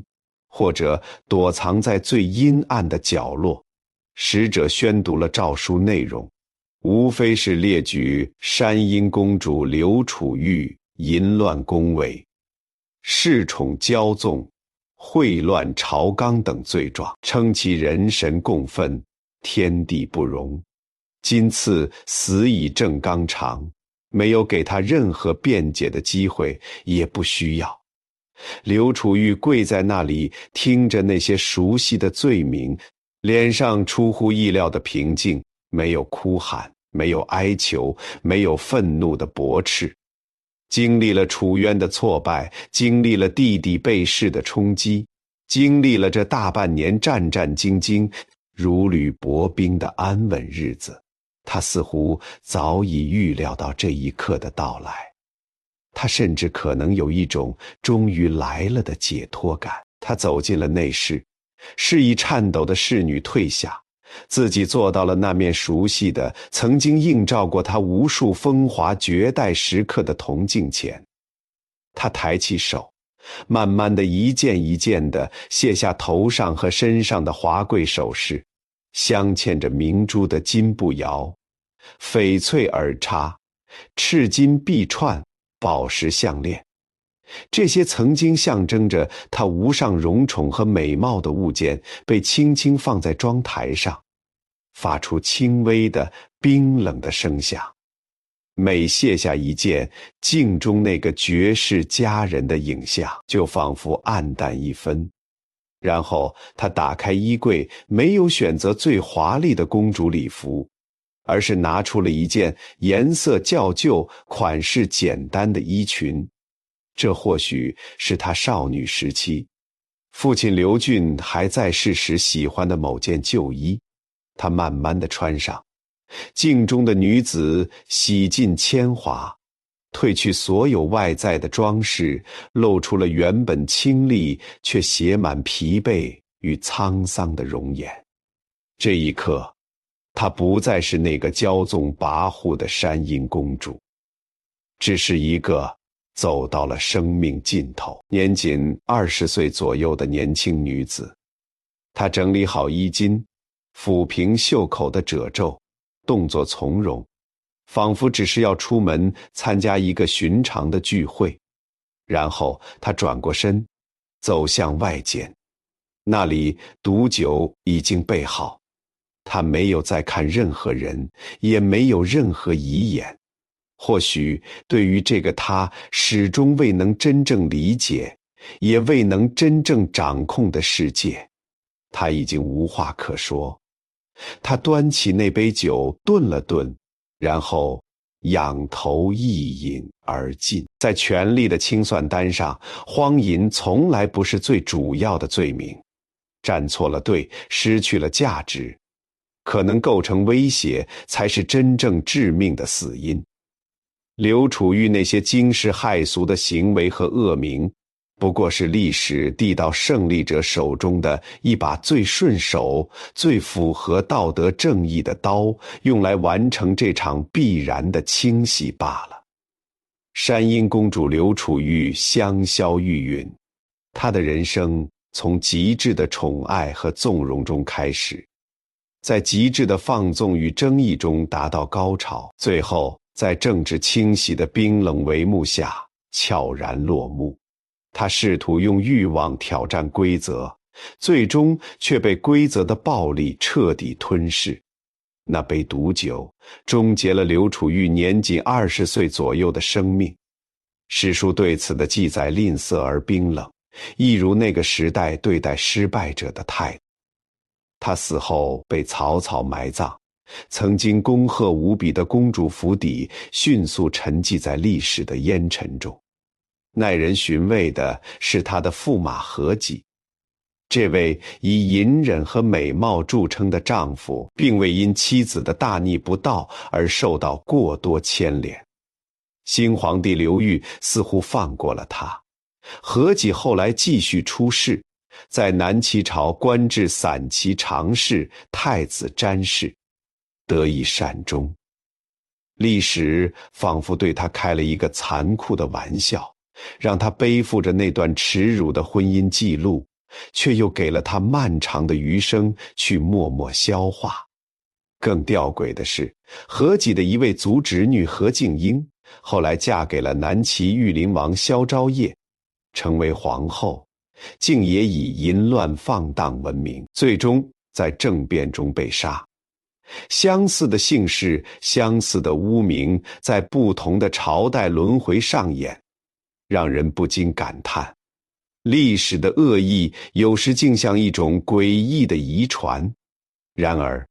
或者躲藏在最阴暗的角落。使者宣读了诏书内容，无非是列举山阴公主刘楚玉淫乱宫闱、恃宠骄纵、秽乱朝纲等罪状，称其人神共愤，天地不容。今次死以正纲常，没有给他任何辩解的机会，也不需要。刘楚玉跪在那里，听着那些熟悉的罪名，脸上出乎意料的平静，没有哭喊，没有哀求，没有愤怒的驳斥。经历了楚渊的挫败，经历了弟弟被弑的冲击，经历了这大半年战战兢兢、如履薄冰的安稳日子，他似乎早已预料到这一刻的到来。他甚至可能有一种终于来了的解脱感。他走进了内室，示意颤抖的侍女退下，自己坐到了那面熟悉的、曾经映照过他无数风华绝代时刻的铜镜前。他抬起手，慢慢的一件一件地卸下头上和身上的华贵首饰，镶嵌着明珠的金步摇、翡翠耳插、赤金臂串、宝石项链。这些曾经象征着她无上荣宠和美貌的物件，被轻轻放在妆台上，发出轻微的冰冷的声响。每卸下一件，镜中那个绝世佳人的影像就仿佛暗淡一分。然后他打开衣柜，没有选择最华丽的公主礼服，而是拿出了一件颜色较旧、款式简单的衣裙。这或许是他少女时期父亲刘俊还在世时喜欢的某件旧衣。他慢慢地穿上，镜中的女子洗尽铅华，褪去所有外在的装饰，露出了原本清丽却写满疲惫与沧桑的容颜。这一刻，她不再是那个骄纵跋扈的山阴公主，只是一个走到了生命尽头，年仅20岁左右的年轻女子。她整理好衣襟，抚平袖口的褶皱，动作从容，仿佛只是要出门参加一个寻常的聚会。然后她转过身，走向外间，那里毒酒已经备好。她没有再看任何人，也没有任何遗言。或许对于这个她始终未能真正理解，也未能真正掌控的世界，她已经无话可说。她端起那杯酒顿了顿，然后仰头一饮而尽。在权力的清算单上，荒淫从来不是最主要的罪名。站错了队，失去了价值，可能构成威胁，才是真正致命的死因。刘楚玉那些惊世骇俗的行为和恶名，不过是历史递到胜利者手中的一把最顺手、最符合道德正义的刀，用来完成这场必然的清洗罢了。山阴公主刘楚玉香消玉殒，她的人生从极致的宠爱和纵容中开始，在极致的放纵与争议中达到高潮，最后在政治清洗的冰冷帷幕下悄然落幕。他试图用欲望挑战规则，最终却被规则的暴力彻底吞噬。那杯毒酒终结了刘楚玉年仅20岁左右的生命。史书对此的记载吝啬而冰冷，一如那个时代对待失败者的态度。他死后被草草埋葬，曾经恭贺无比的公主府邸迅速沉寂在历史的烟尘中。耐人寻味的是他的驸马何己。这位以隐忍和美貌著称的丈夫，并未因妻子的大逆不道而受到过多牵连。新皇帝刘裕似乎放过了他。何己后来继续出仕，在南齐朝官至散骑常侍、太子詹事，得以善终。历史仿佛对他开了一个残酷的玩笑，让他背负着那段耻辱的婚姻记录，却又给了他漫长的余生去默默消化。更吊诡的是，何己的一位族侄女何敬英，后来嫁给了南齐御林王萧昭业，成为皇后，竟也以淫乱放荡闻名，最终在政变中被杀。相似的姓氏，相似的污名，在不同的朝代轮回上演，让人不禁感叹，历史的恶意有时竟像一种诡异的遗传。然而，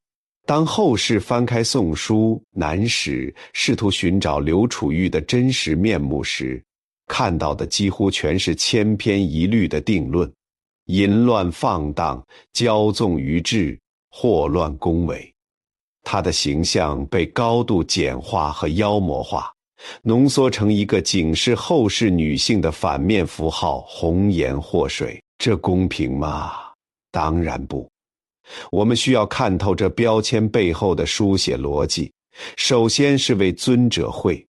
当后世翻开宋书、南史，试图寻找刘楚玉的真实面目时，看到的几乎全是千篇一律的定论：淫乱放荡、骄纵于智、祸乱宫闱。她的形象被高度简化和妖魔化，浓缩成一个警示后世女性的反面符号，红颜祸水。这公平吗？当然不。我们需要看透这标签背后的书写逻辑。首先是为尊者讳。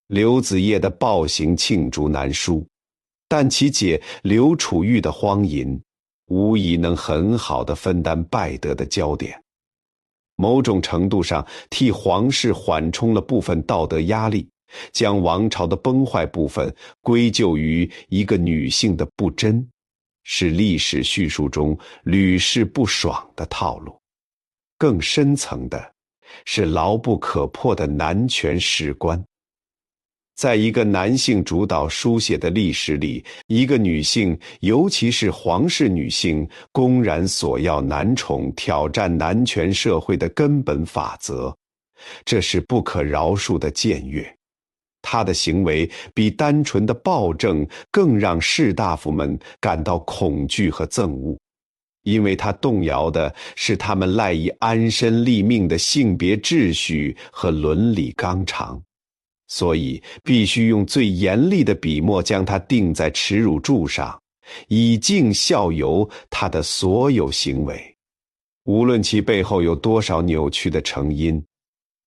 刘子业的暴行罄竹难书，但其姐刘楚玉的荒淫，无疑能很好地分担败德的焦点。某种程度上替皇室缓冲了部分道德压力，将王朝的崩坏部分归咎于一个女性的不贞，是历史叙述中屡试不爽的套路。更深层的是牢不可破的男权史观。在一个男性主导书写的历史里，一个女性，尤其是皇室女性，公然索要男宠，挑战男权社会的根本法则，这是不可饶恕的僭越。她的行为比单纯的暴政更让士大夫们感到恐惧和憎恶，因为她动摇的是他们赖以安身立命的性别秩序和伦理纲常。所以必须用最严厉的笔墨将它钉在耻辱柱上，以儆效尤他的所有行为。无论其背后有多少扭曲的成因，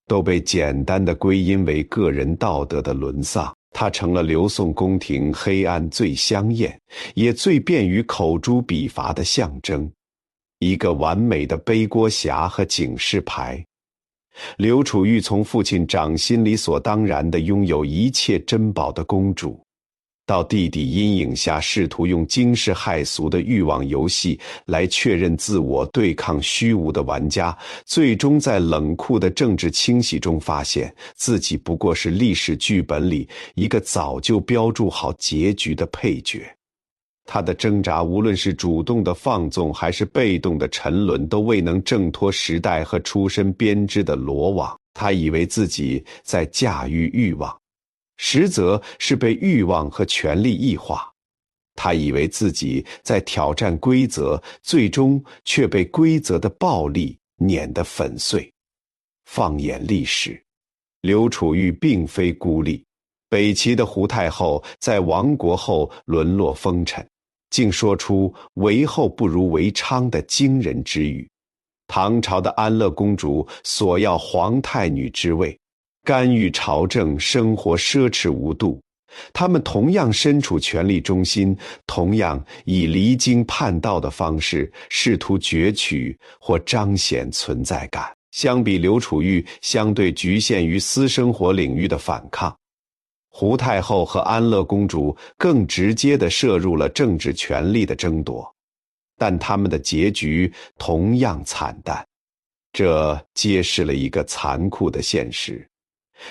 都被简单地归因为个人道德的沦丧。它成了刘宋宫廷黑暗最香艳，也最便于口诛笔伐的象征，一个完美的背锅侠和警示牌。刘楚玉从父亲掌心理所当然地拥有一切珍宝的公主，到弟弟阴影下试图用惊世骇俗的欲望游戏来确认自我、对抗虚无的玩家，最终在冷酷的政治清洗中发现自己不过是历史剧本里一个早就标注好结局的配角。他的挣扎，无论是主动的放纵还是被动的沉沦，都未能挣脱时代和出身编织的罗网。他以为自己在驾驭欲望，实则是被欲望和权力异化。他以为自己在挑战规则，最终却被规则的暴力碾得粉碎。放眼历史，刘楚玉并非孤立。北齐的胡太后在亡国后沦落风尘，竟说出为后不如为娼的惊人之语。唐朝的安乐公主索要皇太女之位，干预朝政，生活奢侈无度。他们同样身处权力中心，同样以离经叛道的方式试图攫取或彰显存在感。相比刘楚玉相对局限于私生活领域的反抗，胡太后和安乐公主更直接地涉入了政治权力的争夺，但他们的结局同样惨淡。这揭示了一个残酷的现实：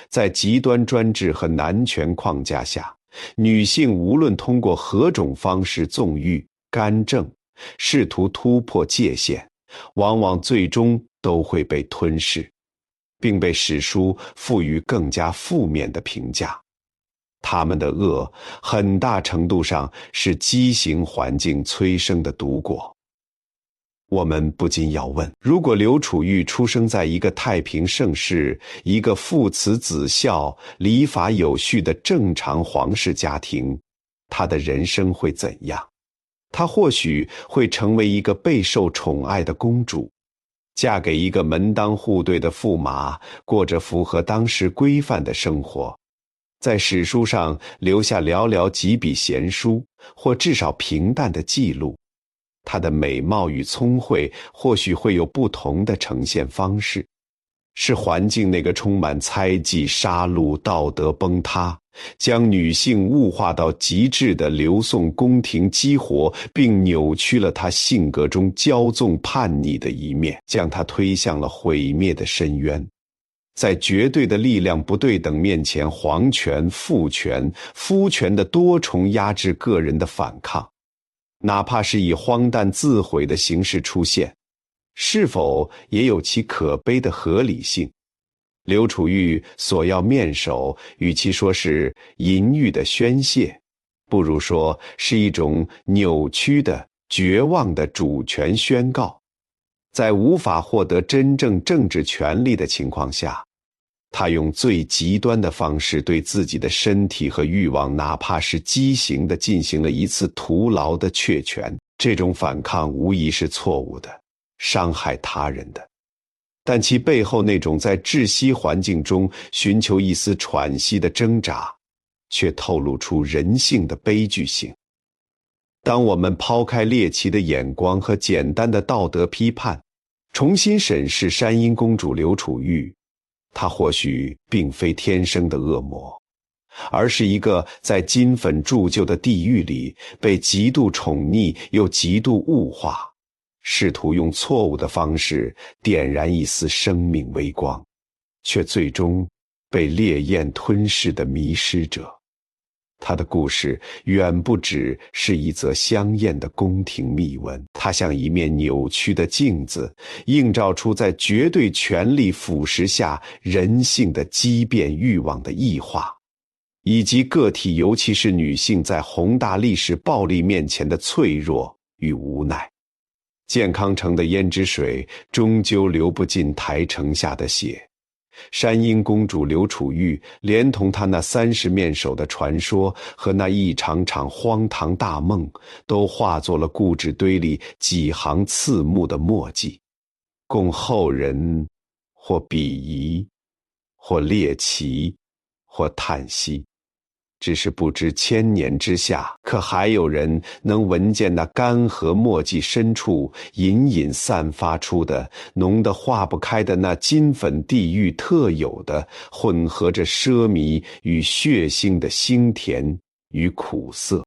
在极端专制和男权框架下，女性无论通过何种方式纵欲、干政，试图突破界限，往往最终都会被吞噬，并被史书赋予更加负面的评价。他们的恶很大程度上是畸形环境催生的毒果。我们不禁要问，如果刘楚玉出生在一个太平盛世，一个父慈子孝、礼法有序的正常皇室家庭，他的人生会怎样？他或许会成为一个备受宠爱的公主，嫁给一个门当户对的驸马，过着符合当时规范的生活，在史书上留下寥寥几笔闲书，或至少平淡的记录。她的美貌与聪慧或许会有不同的呈现方式，是环境那个充满猜忌、杀戮、道德崩塌，将女性物化到极致的刘宋宫廷激活，并扭曲了她性格中骄纵叛逆的一面，将她推向了毁灭的深渊。在绝对的力量不对等面前，皇权、父权、夫权的多重压制个人的反抗，哪怕是以荒诞自毁的形式出现，是否也有其可悲的合理性？刘楚玉索要面首，与其说是淫欲的宣泄，不如说是一种扭曲的、绝望的主权宣告。在无法获得真正政治权利的情况下，他用最极端的方式对自己的身体和欲望，哪怕是畸形地进行了一次徒劳的确权。这种反抗无疑是错误的，伤害他人的，但其背后那种在窒息环境中寻求一丝喘息的挣扎，却透露出人性的悲剧性。当我们抛开猎奇的眼光和简单的道德批判，重新审视山阴公主刘楚玉，她或许并非天生的恶魔，而是一个在金粉铸就的地狱里被极度宠溺又极度物化，试图用错误的方式点燃一丝生命微光，却最终被烈焰吞噬的迷失者。他的故事远不只是一则香艳的宫廷秘闻，它像一面扭曲的镜子，映照出在绝对权力腐蚀下人性的畸变、欲望的异化，以及个体尤其是女性在宏大历史暴力面前的脆弱与无奈。健康城的胭脂水终究流不尽台城下的血，山阴公主刘楚玉连同她那30面首的传说和那一场场荒唐大梦，都化作了故纸堆里几行刺目的墨迹。供后人或鄙夷，或猎奇，或叹息。只是不知千年之下，可还有人能闻见那干涸墨迹深处隐隐散发出的浓得化不开的那金粉地狱特有的混合着奢靡与血腥的腥甜与苦涩。